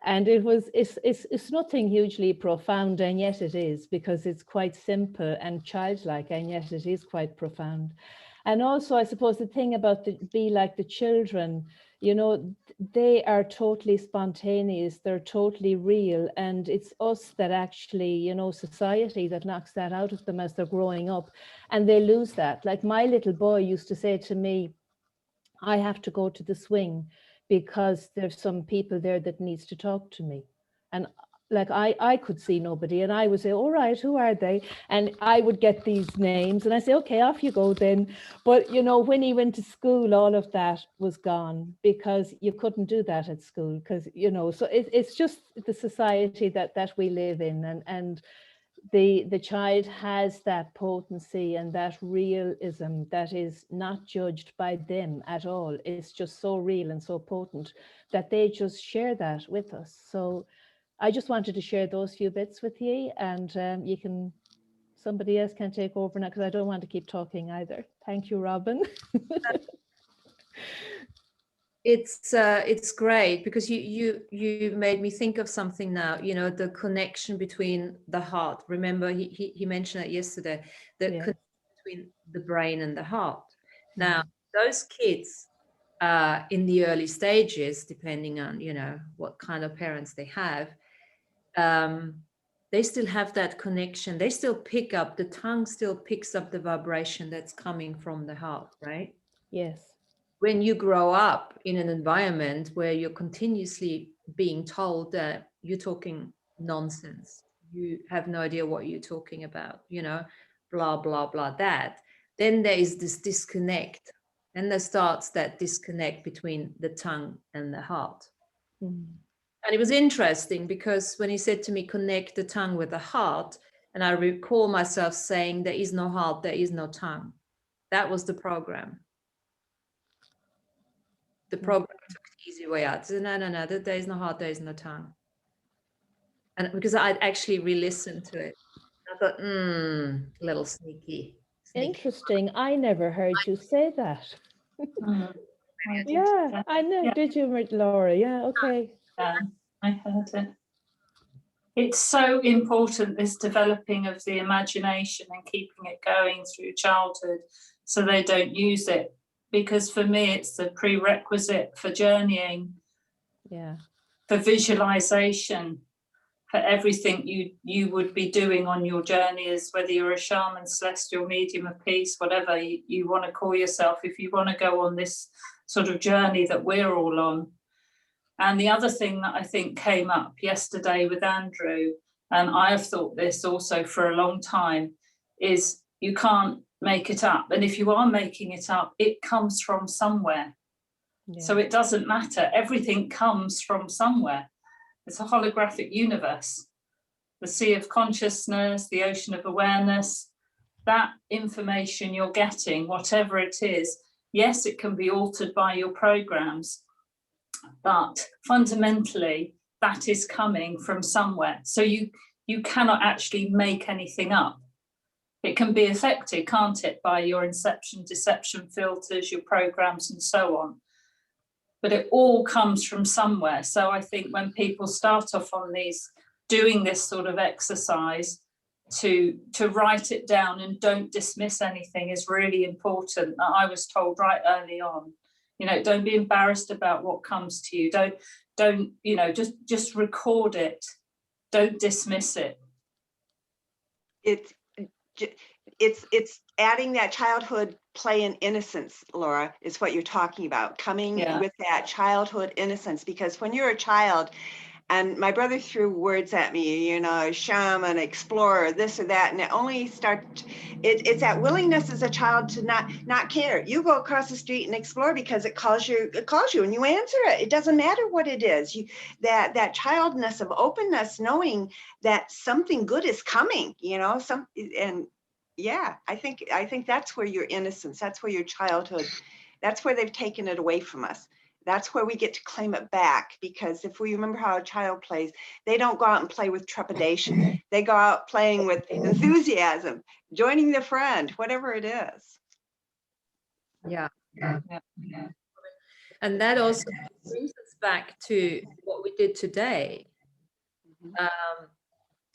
And it's nothing hugely profound, and yet it is, because it's quite simple and childlike, and yet it is quite profound. And also, I suppose the thing about be like the children, you know, they are totally spontaneous, they're totally real, and it's us that actually, you know, society that knocks that out of them as they're growing up, and they lose that. Like my little boy used to say to me, I have to go to the swing because there's some people there that needs to talk to me. And like I could see nobody, and I would say, all right, who are they? And I would get these names and I say, okay, off you go then. But you know, when he went to school, all of that was gone, because you couldn't do that at school, because, you know, so it's just the society that we live in, and the child has that potency and that realism that is not judged by them at all. It's just so real and so potent that they just share that with us. So I just wanted to share those few bits with you, and somebody else can take over now, because I don't want to keep talking either. Thank you, Robin. It's great, because you made me think of something now, you know, the connection between the heart. Remember, he mentioned it yesterday, the connection between the brain and the heart. Now, those kids in the early stages, depending on, you know, what kind of parents they have, they still have that connection. They still pick up, the tongue still picks up the vibration that's coming from the heart, right? Yes. When you grow up in an environment where you're continuously being told that you're talking nonsense, you have no idea what you're talking about, you know, blah, blah, blah, that. Then there is this disconnect. And there starts that disconnect between the tongue and the heart. Mm. And it was interesting because when he said to me, connect the tongue with the heart, and I recall myself saying, there is no heart, there is no tongue. That was the program. The program took the easy way out. So, no, there is no heart, there is no tongue. And because I'd actually re-listened to it, I thought, little sneaky. Interesting. I never heard you say that. Yeah, I know. Yeah. Did you, Laura? Yeah, okay. Yeah, I heard it. It's so important, this developing of the imagination and keeping it going through childhood so they don't use it. Because for me, it's the prerequisite for journeying, Yeah. for visualization, for everything you would be doing on your journey, is whether you're a shaman, celestial, medium of peace, whatever you want to call yourself, if you want to go on this sort of journey that we're all on. And the other thing that I think came up yesterday with Andrew, and I have thought this also for a long time, is you can't make it up. And if you are making it up, it comes from somewhere. Yeah. So it doesn't matter. Everything comes from somewhere. It's a holographic universe. The sea of consciousness, the ocean of awareness, that information you're getting, whatever it is, yes, it can be altered by your programs, but fundamentally that is coming from somewhere. So you cannot actually make anything up. It can be affected, can't it, by your inception, deception filters, your programs and so on. But it all comes from somewhere. So I think when people start off on these, doing this sort of exercise, to write it down and don't dismiss anything is really important. I was told right early on, you know, don't be embarrassed about what comes to you. Don't, you know, just record it. Don't dismiss it. It's adding that childhood play and innocence, Laura, is what you're talking about. Coming with that childhood innocence, because when you're a child, and my brother threw words at me, you know, shaman, explorer, this or that, and it only it's that willingness as a child to not care. You go across the street and explore because it calls you and you answer it. It doesn't matter what it is. That childness of openness, knowing that something good is coming, you know, I think that's where your innocence, that's where your childhood, that's where they've taken it away from us. That's where we get to claim it back, because if we remember how a child plays, they don't go out and play with trepidation. They go out playing with enthusiasm, joining their friend, whatever it is. Yeah. And that also brings us back to what we did today,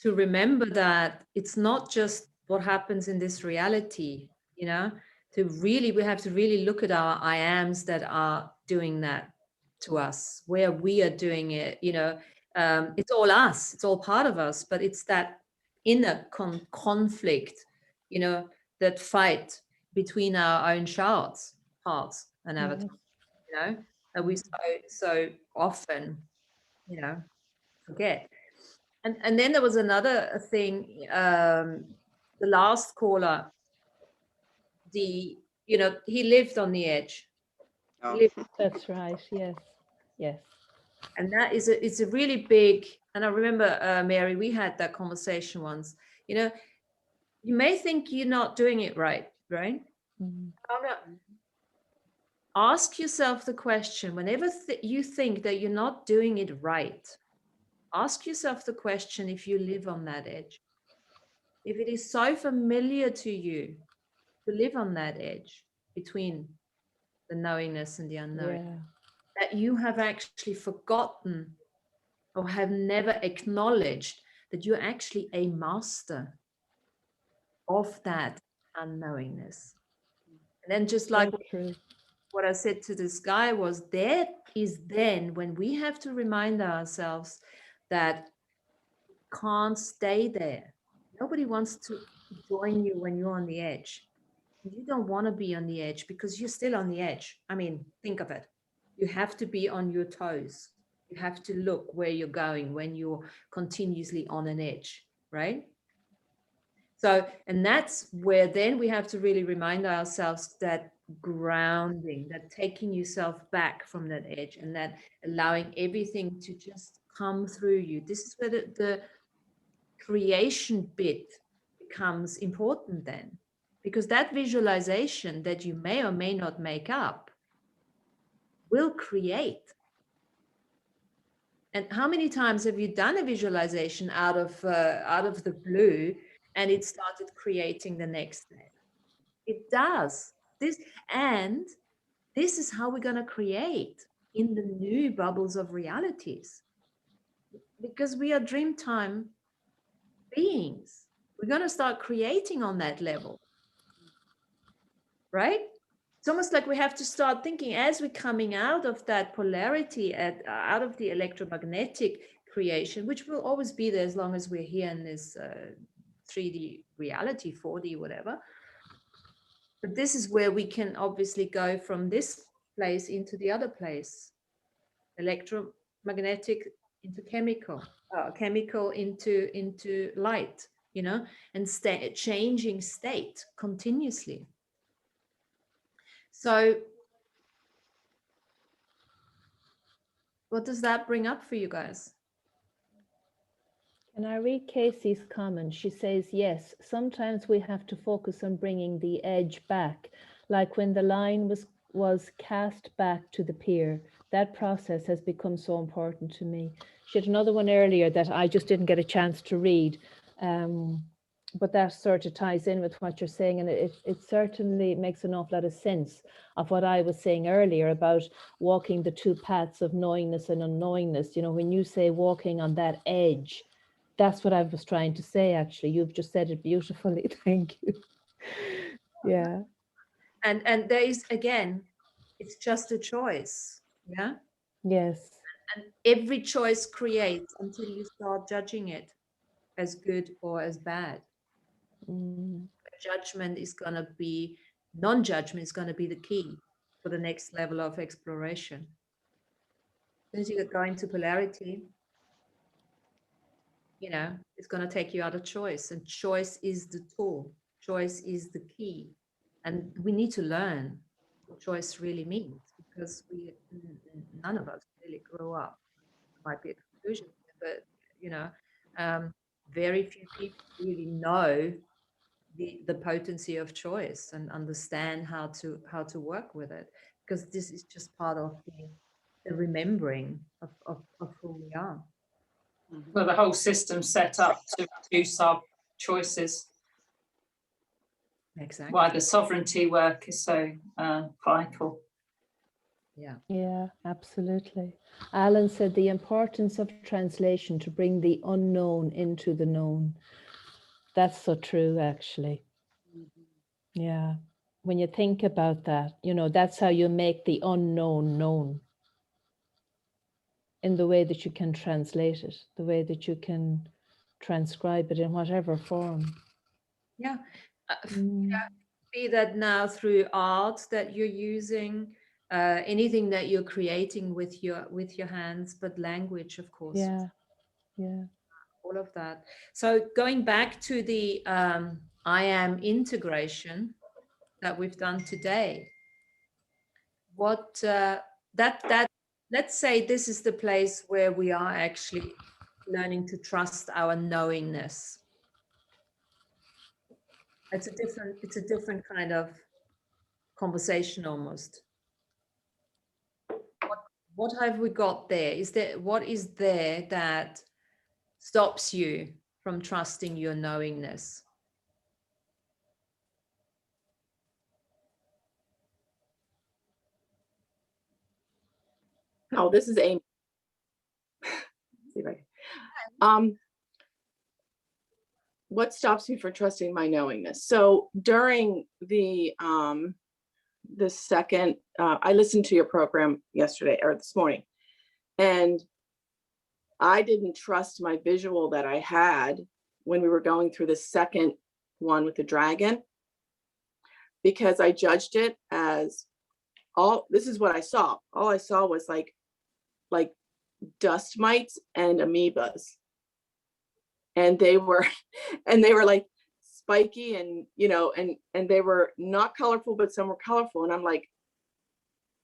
to remember that it's not just what happens in this reality, you know, we have to really look at our I ams that are doing that to us, where we are doing it, you know. It's all us, it's all part of us, but it's that inner conflict, you know, that fight between our own parts and avatars, you know, that we so often, you know, forget. And then there was another thing, the last caller, you know, he lived on the edge. That's right. Yes. And that it's a really big, and I remember, Mary, we had that conversation once, you know, you may think you're not doing it right? Ask yourself the question, whenever you think that you're not doing it right, ask yourself the question if you live on that edge. If it is so familiar to you to live on that edge between the knowingness and the unknowing, that you have actually forgotten or have never acknowledged that you're actually a master of that unknowingness. And then just like what I said to this guy was, that is then when we have to remind ourselves that you can't stay there. Nobody wants to join you when you're on the edge. You don't want to be on the edge because you're still on the edge. I mean, think of it. You have to be on your toes. You have to look where you're going when you're continuously on an edge, right? So, and that's where then we have to really remind ourselves that grounding, that taking yourself back from that edge, and that allowing everything to just come through you. This is where the creation bit becomes important then, because that visualization that you may or may not make up will create. And how many times have you done a visualization out of the blue, and it started creating the next step? It does. This is how we're going to create in the new bubbles of realities, because we are dreamtime beings. We're going to start creating on that level, right? It's almost like we have to start thinking, as we're coming out of that polarity, out of the electromagnetic creation, which will always be there as long as we're here in this 3D reality, 4D, whatever. But this is where we can obviously go from this place into the other place. Electromagnetic into chemical, chemical into light, you know, and changing state continuously. So what does that bring up for you guys? Can I read Casey's comment? She says, yes, sometimes we have to focus on bringing the edge back, like when the line was cast back to the pier. That process has become so important to me. She had another one earlier that I just didn't get a chance to read, but that sort of ties in with what you're saying, and it certainly makes an awful lot of sense of what I was saying earlier about walking the two paths of knowingness and unknowingness. You know, when you say walking on that edge, that's what I was trying to say, actually. You've just said it beautifully. Thank you. Yeah. And there is, again, it's just a choice. Yeah. Yes. And every choice creates until you start judging it as good or as bad. Judgment is going to be, non-judgment is going to be the key for the next level of exploration. As soon as you go into polarity, you know, it's going to take you out of choice, and choice is the tool. Choice is the key. And we need to learn what choice really means, because none of us really grow up. It might be a conclusion, but, you know, very few people really know the potency of choice and understand how to work with it, because this is just part of the remembering of who we are. Well, the whole system's set up to reduce our choices. Exactly. Why the sovereignty work is so vital. Yeah, absolutely. Alan said the importance of translation to bring the unknown into the known. That's so true, actually. Yeah. When you think about that, you know, that's how you make the unknown known, in the way that you can translate it, the way that you can transcribe it in whatever form. Yeah. Be that now through art that you're using, anything that you're creating with your hands, but language, of course. Yeah. All of that. So going back to the I am integration that we've done today, what that let's say this is the place where we are actually learning to trust our knowingness. It's a different kind of conversation almost. What have we got there? What is there that stops you from trusting your knowingness? Oh, this is Amy. See if I can. What stops me from trusting my knowingness? So during the second, I listened to your program yesterday or this morning, and I didn't trust my visual that I had when we were going through the second one with the dragon, because I judged it as this is what I saw. All I saw was like dust mites and amoebas. and they were and they were like spiky, and you know, and they were not colorful, but some were colorful, and I'm like,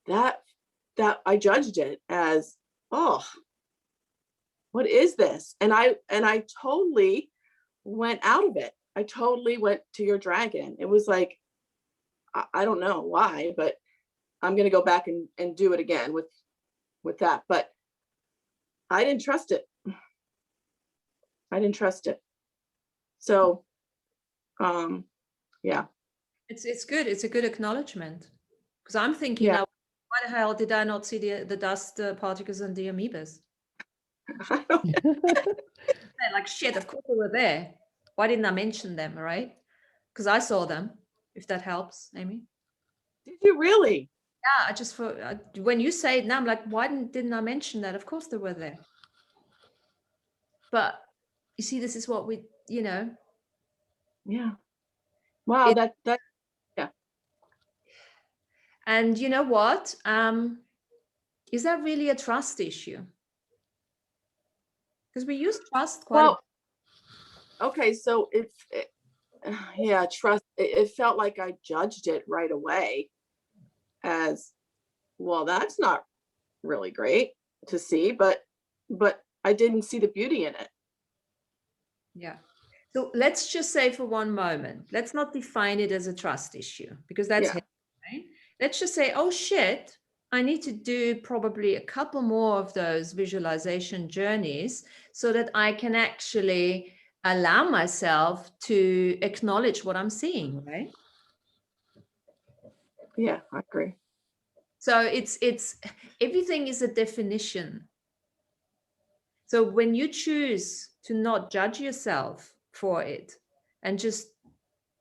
that I judged it as, oh, what is this? And I totally went out of it. I totally went to your dragon. It was like, I don't know why, but I'm going to go back and do it again with that. But I didn't trust it. I didn't trust it. So, yeah. It's good. It's a good acknowledgement, because I'm thinking now, why the hell did I not see the dust particles and the amoebas? Like, shit, of course they were there. Why didn't I mention them, right? Because I saw them, if that helps, Amy. Did you really? Yeah, I just when you say it now, I'm like, why didn't I mention that? Of course they were there. But you see, this is what we, you know. Yeah. Wow, that yeah. And you know what? Is that really a trust issue? Because we use trust quite well. Okay, so yeah, trust. It felt like I judged it right away as, well, that's not really great to see, but I didn't see the beauty in it. Yeah. So let's just say for one moment, let's not define it as a trust issue, because that's heavy, right? Let's just say, oh shit, I need to do probably a couple more of those visualization journeys so that I can actually allow myself to acknowledge what I'm seeing, right? Yeah, I agree. So it's everything is a definition. So when you choose to not judge yourself for it and just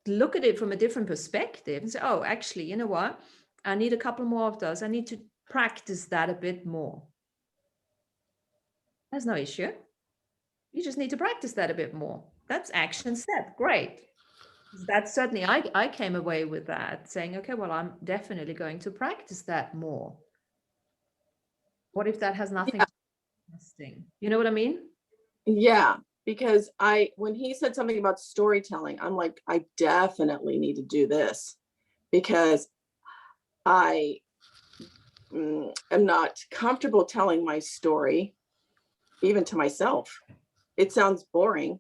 look at it from a different perspective and say, oh, actually, you know what? I need a couple more of those. I need to practice that a bit more. That's no issue. You just need to practice that a bit more. That's action step. Great. That's certainly, I came away with that saying, okay, well, I'm definitely going to practice that more. What if that has nothing to do with testing? You know what I mean? Yeah, because when he said something about storytelling, I'm like, I definitely need to do this, because I am not comfortable telling my story, even to myself. It sounds boring.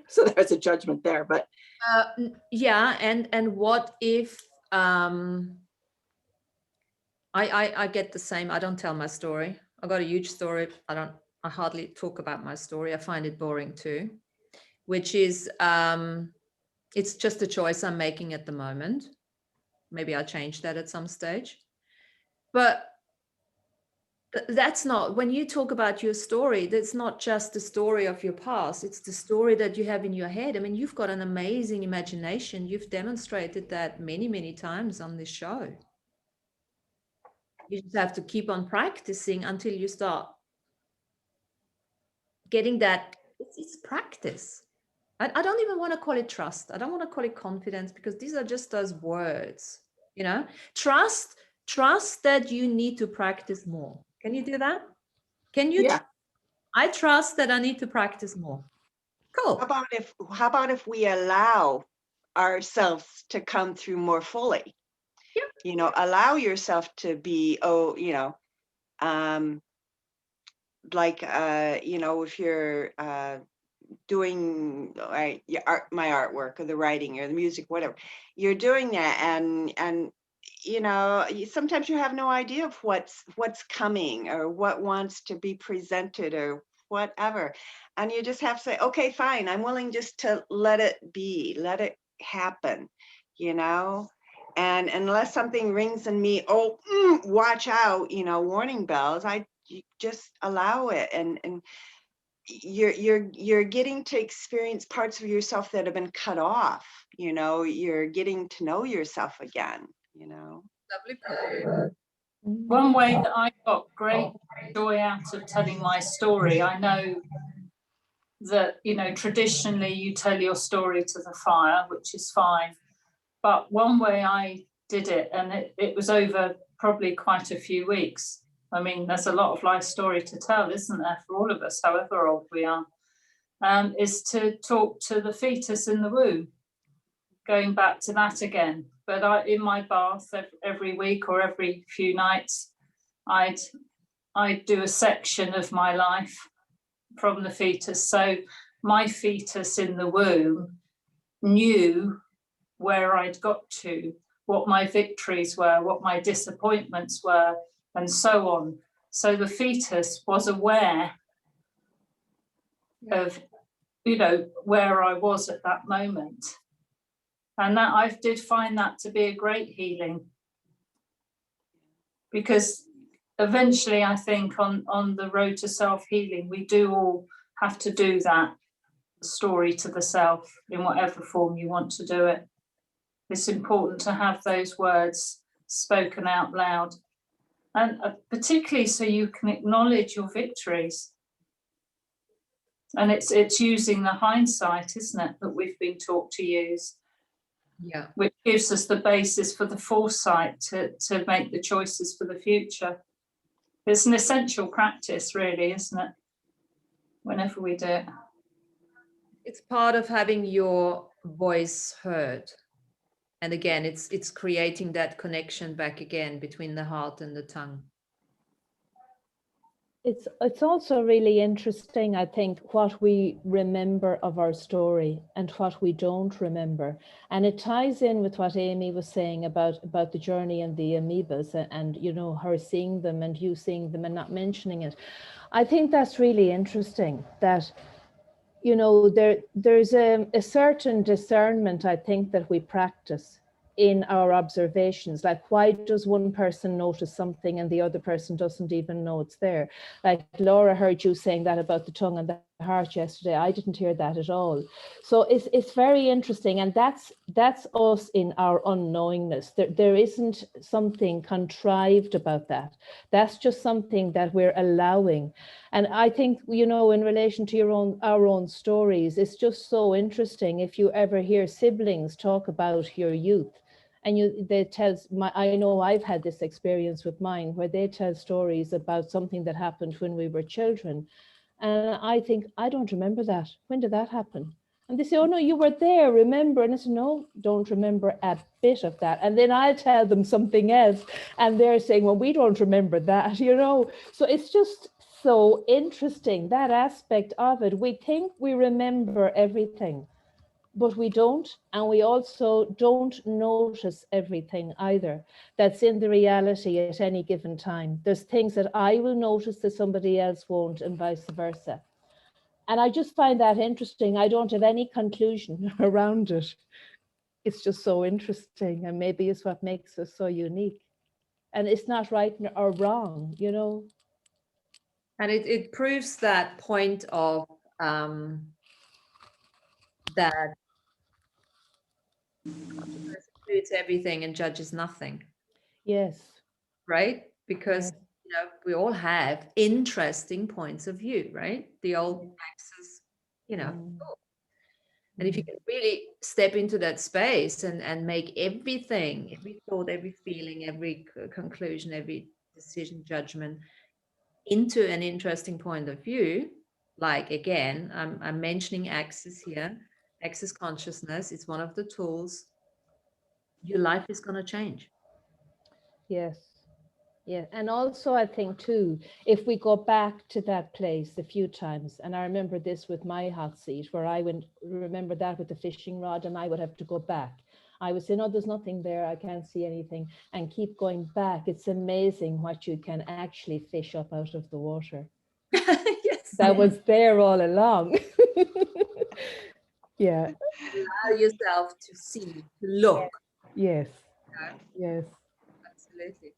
So there's a judgment there, but yeah, and what if I get the same. I don't tell my story. I got a huge story. I hardly talk about my story. I find it boring too, which is it's just a choice I'm making at the moment. Maybe I'll change that at some stage. But that's not, when you talk about your story, that's not just the story of your past, it's the story that you have in your head. I mean, you've got an amazing imagination. You've demonstrated that many, many times on this show. You just have to keep on practicing until you start getting that. It's practice. I don't even want to call it trust. I don't want to call it confidence, because these are just those words, you know. Trust that you need to practice more. Can you do that? Can you? Yeah. I trust that I need to practice more. Cool. How about if we allow ourselves to come through more fully? Yeah. You know, allow yourself to be, like, you know, if you're doing my artwork or the writing or the music, whatever, you're doing that, and you know, sometimes you have no idea of what's coming or what wants to be presented or whatever, and you just have to say, okay, fine, I'm willing just to let it be, let it happen, you know. And unless something rings in me, watch out, you know, warning bells, you just allow it, and you're getting to experience parts of yourself that have been cut off. You know, you're getting to know yourself again, you know. One way that I got great joy out of telling my story, I know that, you know, traditionally you tell your story to the fire, which is fine. But one way I did it, and it was over probably quite a few weeks. I mean, there's a lot of life story to tell, isn't there, for all of us, however old we are. is to talk to the fetus in the womb, going back to that again. But in my bath every week or every few nights, I'd do a section of my life from the fetus. So my fetus in the womb knew where I'd got to, what my victories were, what my disappointments were, and so on. So the fetus was aware of, where I was at that moment. And that I did find that to be a great healing. Because eventually, I think on the road to self-healing, we do all have to do that story to the self in whatever form you want to do it. It's important to have those words spoken out loud, and particularly so you can acknowledge your victories. And it's using the hindsight, isn't it, that we've been taught to use? Yeah. Which gives us the basis for the foresight to make the choices for the future. It's an essential practice, really, isn't it? Whenever we do it. It's part of having your voice heard. And again, it's creating that connection back again between the heart and the tongue. It's also really interesting, I think, what we remember of our story and what we don't remember. And it ties in with what Amy was saying about the journey and the amoebas and her seeing them and you seeing them and not mentioning it. I think that's really interesting that, there's a certain discernment, I think, that we practice in our observations. Like, why does one person notice something and the other person doesn't even know it's there? Like Laura heard you saying that about the tongue and the heart yesterday. I didn't hear that at all. So it's very interesting, and that's us in our unknowingness. There isn't something contrived about that. That's just something that we're allowing. And I think, in relation to our own stories, it's just so interesting if you ever hear siblings talk about your youth. And I know I've had this experience with mine where they tell stories about something that happened when we were children. And I think, I don't remember that. When did that happen? And they say, oh no, you were there, remember? And I say, no, don't remember a bit of that. And then I'll tell them something else. And they're saying, well, we don't remember that, So it's just so interesting, that aspect of it. We think we remember everything, but we don't. And we also don't notice everything either that's in the reality at any given time. There's things that I will notice that somebody else won't, and vice versa. And I just find that interesting. I don't have any conclusion around it. It's just so interesting, and maybe it's what makes us so unique. And it's not right or wrong, And it proves that point of that includes everything and judges nothing. Yes. Right? Because we all have interesting points of view, right? The old axis, And if you can really step into that space and make everything, every thought, every feeling, every conclusion, every decision, judgment into an interesting point of view, like, again, I'm mentioning access here, access consciousness, it's one of the tools, your life is going to change. Yes. Yeah. And also, I think, too, if we go back to that place a few times, and I remember this with my hot seat, where I went, remember that with the fishing rod, and I would have to go back. I would say, no, there's nothing there. I can't see anything, and keep going back. It's amazing what you can actually fish up out of the water. Yes. That was there all along. Yeah. Allow yourself to see, to look. Yes. Yes. Absolutely.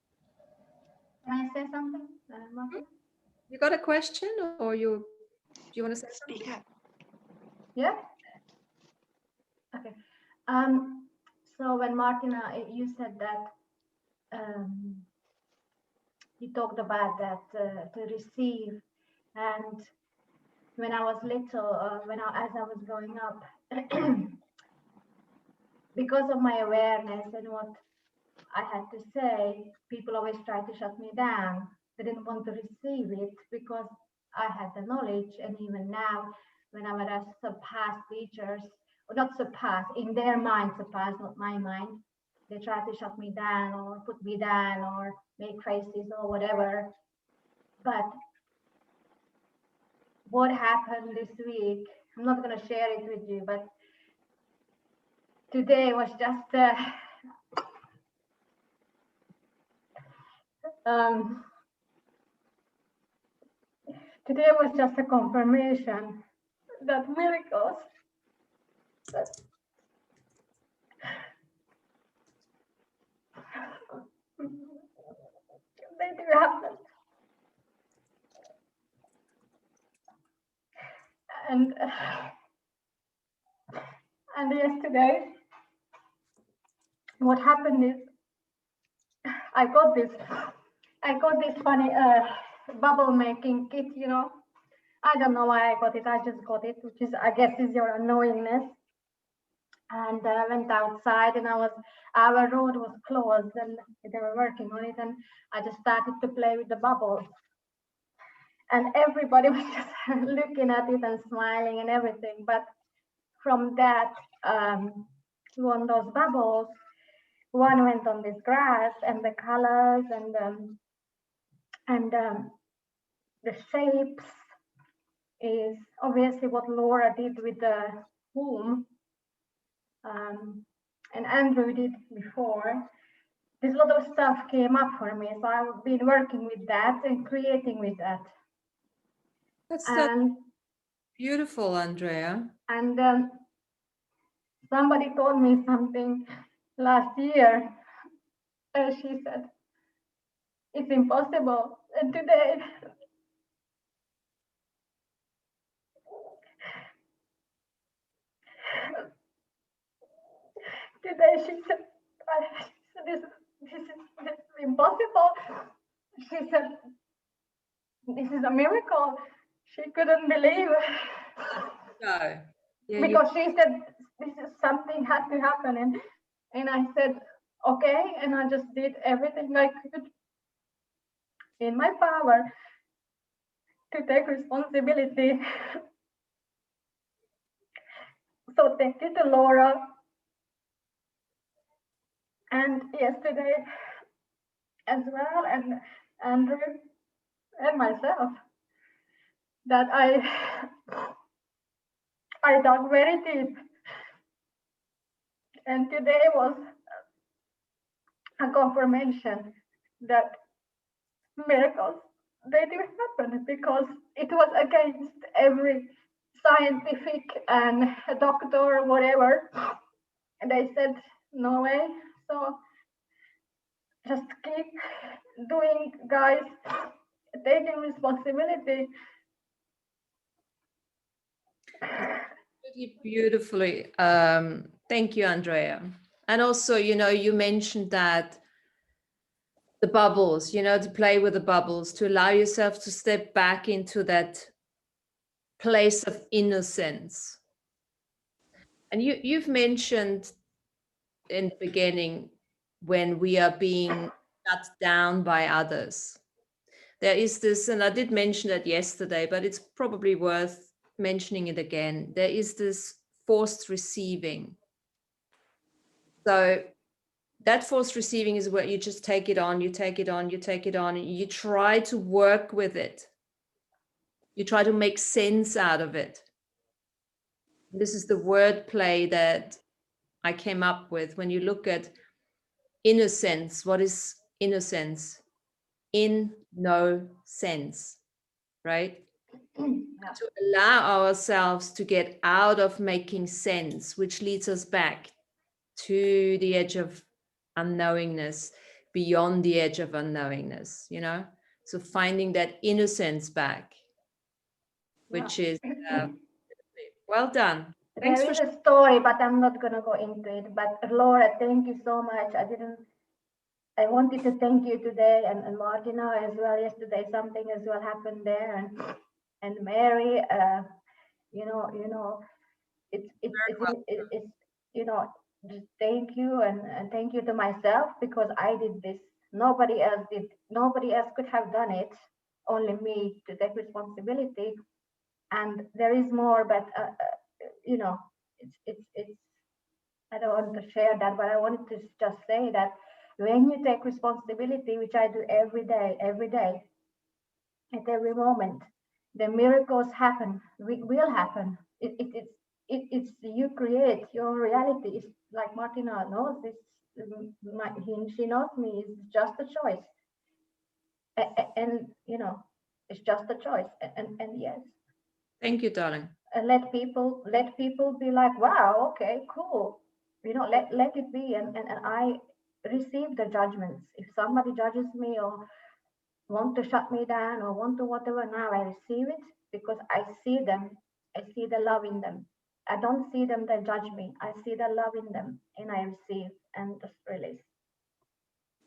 Can I say something? You got a question, or do you want to say Speak something? up. Yeah. Okay. So when Martina, you said that you talked about that to receive, and when I was little, as I was growing up, because of my awareness and what I had to say, people always tried to shut me down. They didn't want to receive it because I had the knowledge, and even now, whenever I surpass teachers, or not surpass, in their mind surpass, not my mind. They try to shut me down or put me down or make faces or whatever. But what happened this week, I'm not going to share it with you, but today was just today was just a confirmation that miracles that they do happen. And yesterday, what happened is I got this funny bubble making kit, you know. I don't know why I got it. I just got it, which is, I guess, is your unknowingness. And I went outside, and our road was closed, and they were working on it, and I just started to play with the bubbles. And everybody was just looking at it and smiling and everything. But from that, on those bubbles, one went on this grass, and the colors and the shapes is obviously what Laura did with the womb, and Andrew did before. There's a lot of stuff came up for me, so I've been working with that and creating with that. That's so beautiful, Andrea. And somebody told me something last year. She said, it's impossible. And today, she said, this is impossible. She said, this is a miracle. She couldn't believe. No. Yeah, because she said, this is something had to happen. And I said, okay. And I just did everything I could in my power to take responsibility. So thank you to Laura. And yesterday as well, and Andrew and myself, that I dug very deep. And today was a confirmation that miracles, they do happen, because it was against every scientific and doctor or whatever. And they said, no way. So just keep doing, guys, taking responsibility. Really beautifully. Thank you, Andrea. And also, you know, you mentioned that the bubbles, you know, to play with the bubbles, to allow yourself to step back into that place of innocence. And you've mentioned in the beginning when we are being shut down by others. There is this, and I did mention it yesterday, but it's probably worth mentioning it again. There is this forced receiving. So that forced receiving is where you just take it on, you take it on, you take it on, and you try to work with it. You try to make sense out of it. This is the wordplay that I came up with. When you look at innocence, what is innocence? In no sense, right? Yeah. To allow ourselves to get out of making sense, which leads us back to the edge of unknowingness, beyond the edge of unknowingness, you know? So finding that innocence back, which is well done. Thanks there is a story, but I'm not going to go into it. But Laura, thank you so much. I wanted to thank you today, and Martina as well. Yesterday, something as well happened there, and Mary, it's you know, just thank you and thank you to myself, because I did this. Nobody else did. Nobody else could have done it. Only me to take responsibility. And there is more, but you know, it's I don't want to share that, but I wanted to just say that when you take responsibility, which I do every day, at every moment, the miracles happen, will happen. It's you create your reality. It's like Martina knows this. She knows me. It's just a choice, and you know, it's just a choice. And yes. Thank you, darling. And let people be like, wow, okay, cool. You know, let it be. And I receive the judgments. If somebody judges me or want to shut me down or want to whatever, now I receive it because I see them. I see the love in them. I don't see them, they judge me. I see the love in them and I receive and just release.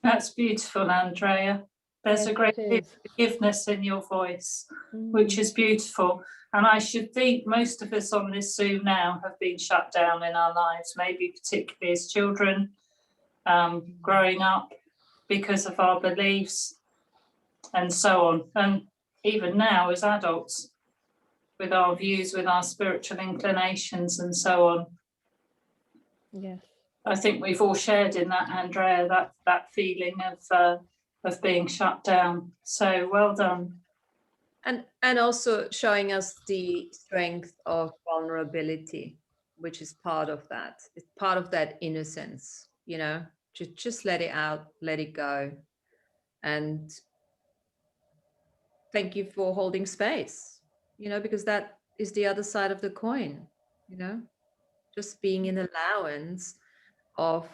That's beautiful, Andrea. There's a great deal of forgiveness in your voice, which is beautiful. And I should think most of us on this Zoom now have been shut down in our lives, maybe particularly as children, growing up because of our beliefs and so on. And even now as adults, with our views, with our spiritual inclinations and so on. Yes. I think we've all shared in that, Andrea, that feeling of being shut down. So well done. And also showing us the strength of vulnerability, which is part of that. It's part of that innocence, you know, just let it out, let it go. And thank you for holding space, you know, because that is the other side of the coin, you know, just being in allowance of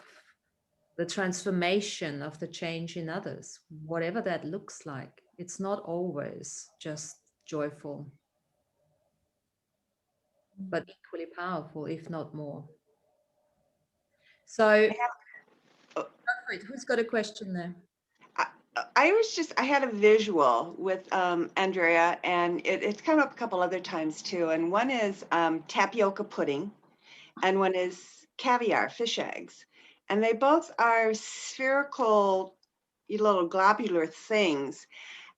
the transformation of the change in others, whatever that looks like. It's not always just joyful, but equally powerful, if not more. So, who's got a question there? I had a visual with Andrea, and it's come up a couple other times too. And one is tapioca pudding, and one is caviar, fish eggs. And they both are spherical, little globular things.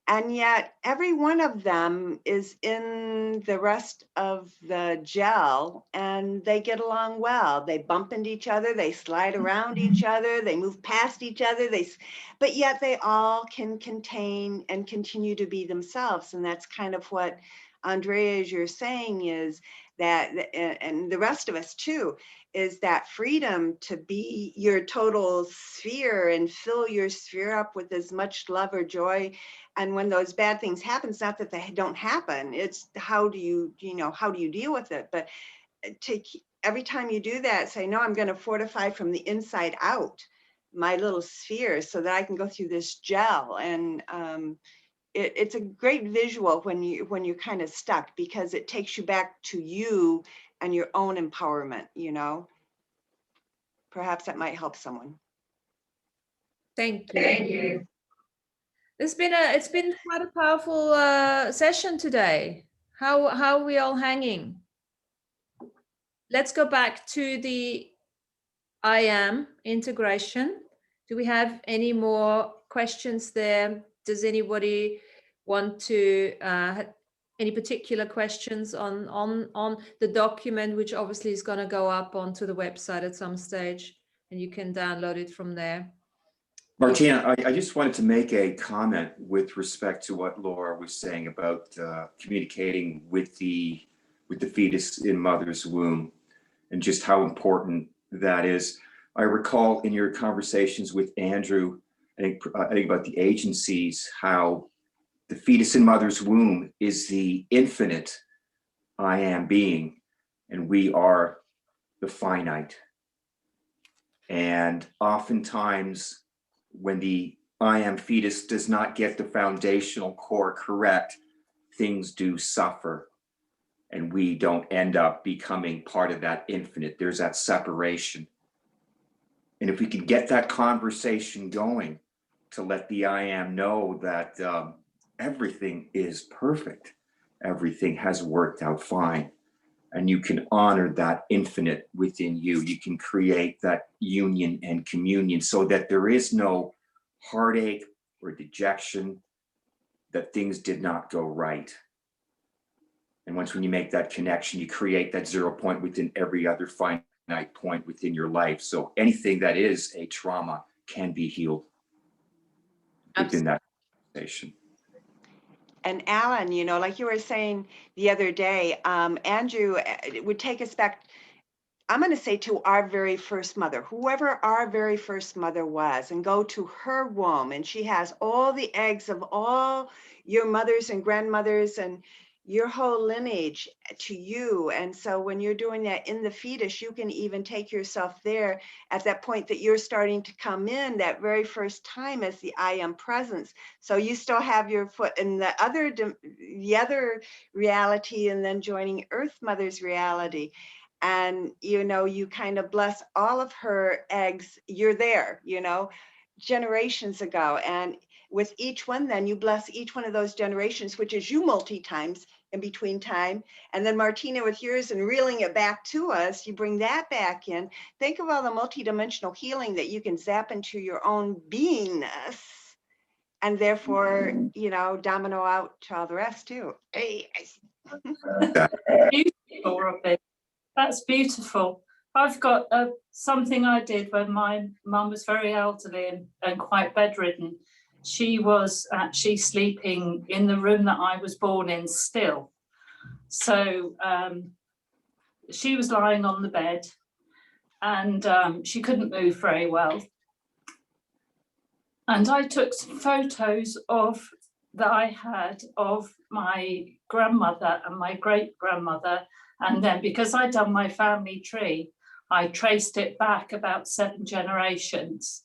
And yet every one of them is in the rest of the gel and they get along well. They bump into each other, they slide around each other, they move past each other, but yet they all can contain and continue to be themselves. And that's kind of what Andrea, as you're saying, is that, and the rest of us too, is that freedom to be your total sphere and fill your sphere up with as much love or joy. And when those bad things happen, it's not that they don't happen, it's how do you deal with it? But every time you do that, say, no, I'm going to fortify from the inside out my little sphere so that I can go through this gel. And it's a great visual when you're kind of stuck, because it takes you back to you and your own empowerment, you know. Perhaps that might help someone. Thank you. Thank you. It's been quite a powerful session today. How are we all hanging? Let's go back to the I am integration. Do we have any more questions there? Does anybody want to any particular questions on the document, which obviously is going to go up onto the website at some stage, and you can download it from there? Martina, I just wanted to make a comment with respect to what Laura was saying about communicating with the fetus in mother's womb, and just how important that is. I recall in your conversations with Andrew, I think about the agencies, how the fetus in mother's womb is the infinite I am being, and we are the finite. And oftentimes, when the I am fetus does not get the foundational core correct, things do suffer, and we don't end up becoming part of that infinite. There's that separation. And if we can get that conversation going to let the I am know that everything is perfect, everything has worked out fine, and you can honor that infinite within you. You can create that union and communion so that there is no heartache or dejection that things did not go right. And once when you make that connection, you create that 0 point within every other finite point within your life. So anything that is a trauma can be healed within that station. And Alan, you know, like you were saying the other day, Andrew, it would take us back, I'm going to say to our very first mother, whoever our very first mother was, and go to her womb. And she has all the eggs of all your mothers and grandmothers and your whole lineage to you. And so when you're doing that in the fetus, you can even take yourself there at that point that you're starting to come in that very first time as the I am presence. So you still have your foot in the other reality, and then joining Earth Mother's reality. And, you know, you kind of bless all of her eggs. You're there, you know, generations ago. And with each one, then you bless each one of those generations, which is you multi-times in between time. And then Martina, with yours and reeling it back to us, you bring that back in. Think of all the multidimensional healing that you can zap into your own beingness. And therefore, you know, domino out to all the rest too. Hey, Beautiful, Robin. That's beautiful. I've got something I did when my mum was very elderly and quite bedridden. She was actually sleeping in the room that I was born in still. So she was lying on the bed, and she couldn't move very well. And I took some photos that I had of my grandmother and my great-grandmother. And then because I'd done my family tree, I traced it back about 7 generations.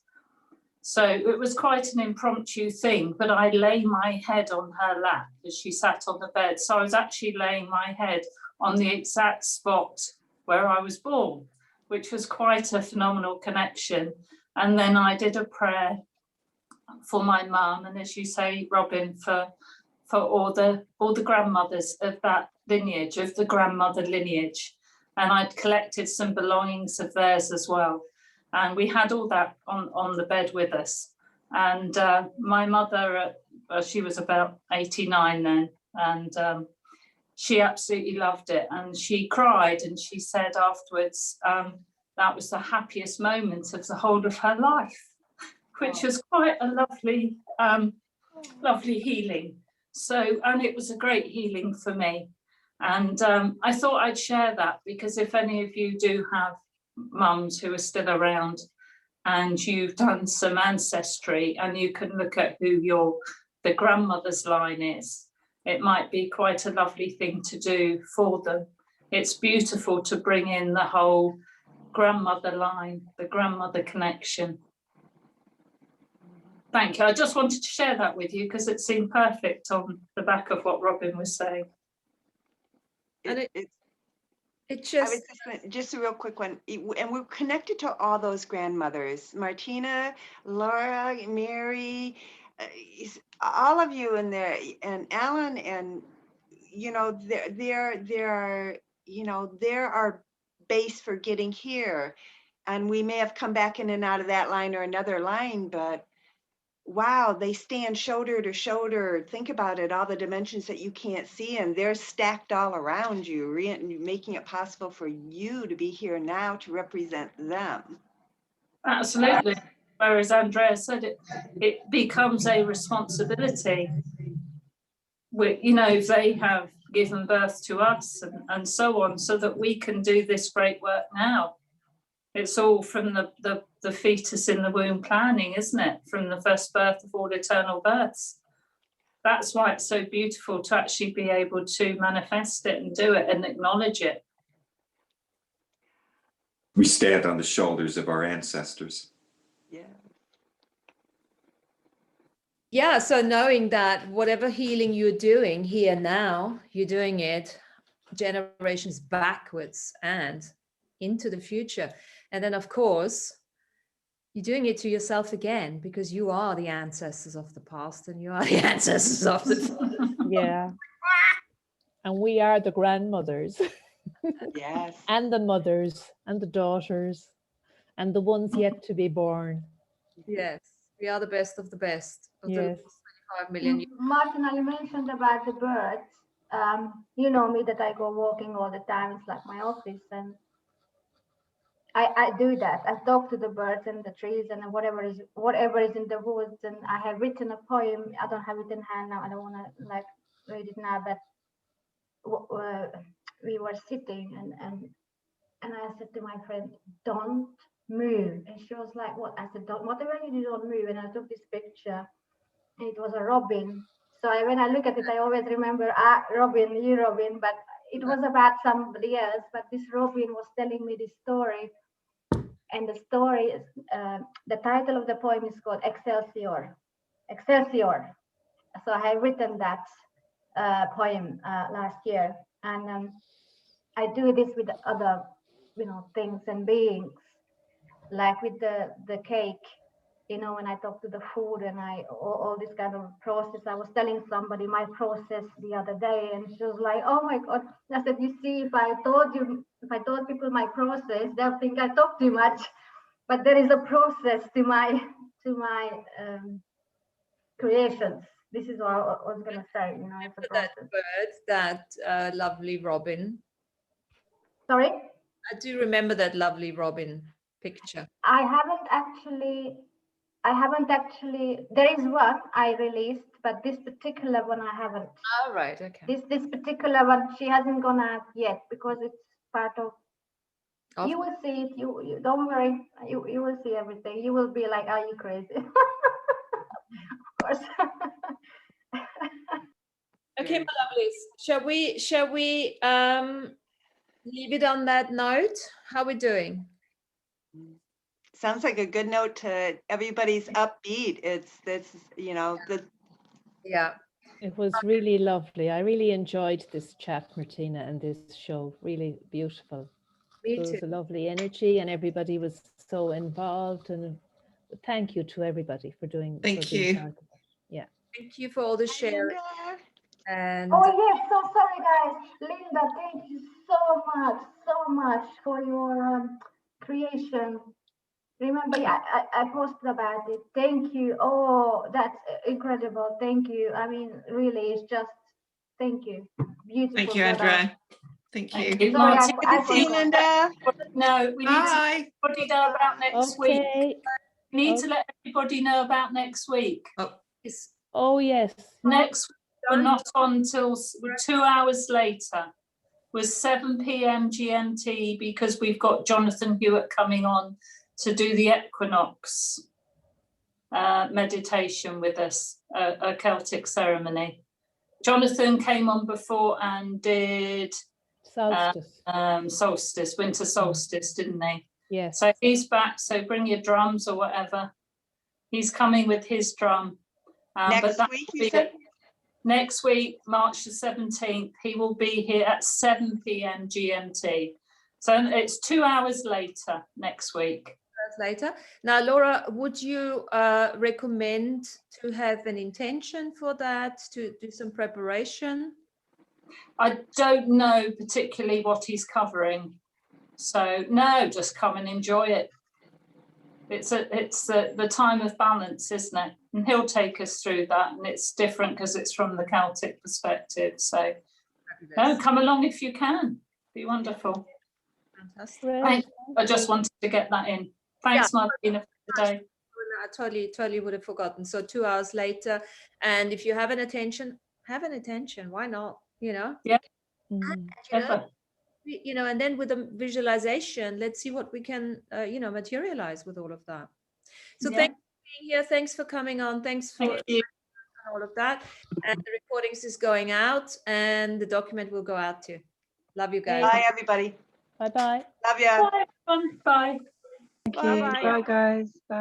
So it was quite an impromptu thing, but I lay my head on her lap as she sat on the bed. So I was actually laying my head on the exact spot where I was born, which was quite a phenomenal connection. And then I did a prayer for my mum, and as you say, Robin, for all the grandmothers of that lineage, of the grandmother lineage. And I'd collected some belongings of theirs as well. And we had all that on the bed with us. And my mother, she was about 89 then, and she absolutely loved it. And she cried, and she said afterwards, that was the happiest moment of the whole of her life, which was quite a lovely, lovely healing. So, and it was a great healing for me. And I thought I'd share that, because if any of you do have mums who are still around and you've done some ancestry and you can look at who the grandmother's line is, it might be quite a lovely thing to do for them. It's beautiful to bring in the whole grandmother line, the grandmother connection. Thank you. I just wanted to share that with you because it seemed perfect on the back of what Robin was saying. And just a real quick one. And we're connected to all those grandmothers, Martina, Laura, Mary, all of you in there, and Alan, and, you know, they're our base for getting here. And we may have come back in and out of that line or another line, but wow, they stand shoulder to shoulder. Think about it, all the dimensions that you can't see, and they're stacked all around you, making it possible for you to be here now to represent them. Absolutely. Whereas Andrea said, it becomes a responsibility. You know, they have given birth to us and so on, so that we can do this great work now. It's all from the fetus in the womb planning, isn't it? From the first birth of all eternal births. That's why it's so beautiful to actually be able to manifest it and do it and acknowledge it. We stand on the shoulders of our ancestors. Yeah, so knowing that whatever healing you're doing here now, you're doing it generations backwards and into the future. And then, of course, you're doing it to yourself again, because you are the ancestors of the past and you are the ancestors of the Yeah. And we are the grandmothers. Yes. And the mothers and the daughters and the ones yet to be born. Yes, we are the best of the best of yes. the 25 million. Martina, you mentioned about the birds. You know me, that I go walking all the time. It's like my office, and I do that. I talk to the birds and the trees and whatever is in the woods. And I have written a poem. I don't have it in hand now. I don't want to like read it now, but we were sitting and I said to my friend, "Don't move." And she was like, "What?" I said, "Don't, whatever you do, don't move." And I took this picture, and it was a robin. So when I look at it, I always remember Robin, you Robin, but it was about somebody else. But this Robin was telling me this story. And the story is, the title of the poem is called Excelsior. Excelsior. So I have written that poem last year. And I do this with other, things and beings, like with the cake, when I talk to the food and all this kind of process. I was telling somebody my process the other day, and she was like, "Oh my God." I said, "You see, if I told people my process, they'll think I talk too much. But there is a process to my creations." This is what I was going to say, it's a process. That bird, that lovely robin. Sorry? I do remember that lovely robin picture. I haven't actually, there is one I released, but this particular one I haven't. Oh, right, okay. This particular one, she hasn't gone out yet because it's part of, you will see it, you don't worry, you will see everything. You will be like, "Are you crazy?" Of course. Okay, my lovelies, shall we leave it on that note? How are we doing? Sounds like a good note to everybody's upbeat. It's this, yeah. It was really lovely. I really enjoyed this chat, Martina, and this show. Really beautiful. Me There too. was a lovely energy, and everybody was so involved. And thank you to everybody for doing. Thank for being you. part of it. Yeah. Thank you for all the sharing. And oh yes, so sorry guys. Linda, thank you so much for your creation. Remember, I posted about it. Thank you. Oh, that's incredible. Thank you. I mean, really, it's just, thank you. Beautiful. Thank you, Andrea. Thank you. Thank you, Sorry, Martin. I See you, Linda. No, we need to let Bye. everybody know about next week. Okay. We need to let everybody know about next week. Oh yes. Next week, we're not on till 2 hours later. Was 7 p.m. GMT, because we've got Jonathan Hewitt coming on to do the equinox meditation with us, a Celtic ceremony. Jonathan came on before and did solstice, winter solstice, didn't he? Yes. So he's back. So bring your drums or whatever. He's coming with his drum. Next week, you said? Next week, March the 17th, he will be here at 7 p.m. GMT. So it's 2 hours later next week. Later. Now, Laura, would you recommend to have an intention for that, to do some preparation? I don't know particularly what he's covering. So no, just come and enjoy it. It's the time of balance, isn't it? And he'll take us through that, and it's different because it's from the Celtic perspective. So no, come along if you can. Be wonderful. Fantastic. I just wanted to get that in. Thanks, Martina, for today. I totally would have forgotten. So 2 hours later, and if you have an attention, why not? Yeah. And then with the visualization, let's see what we can materialize with all of that. So thanks for being here, thanks for coming on, thanks for all of that. And the recordings is going out, and the document will go out too. Love you guys. Bye everybody. Bye. Love ya. Bye everyone. Bye. Thank you. Bye guys. Bye.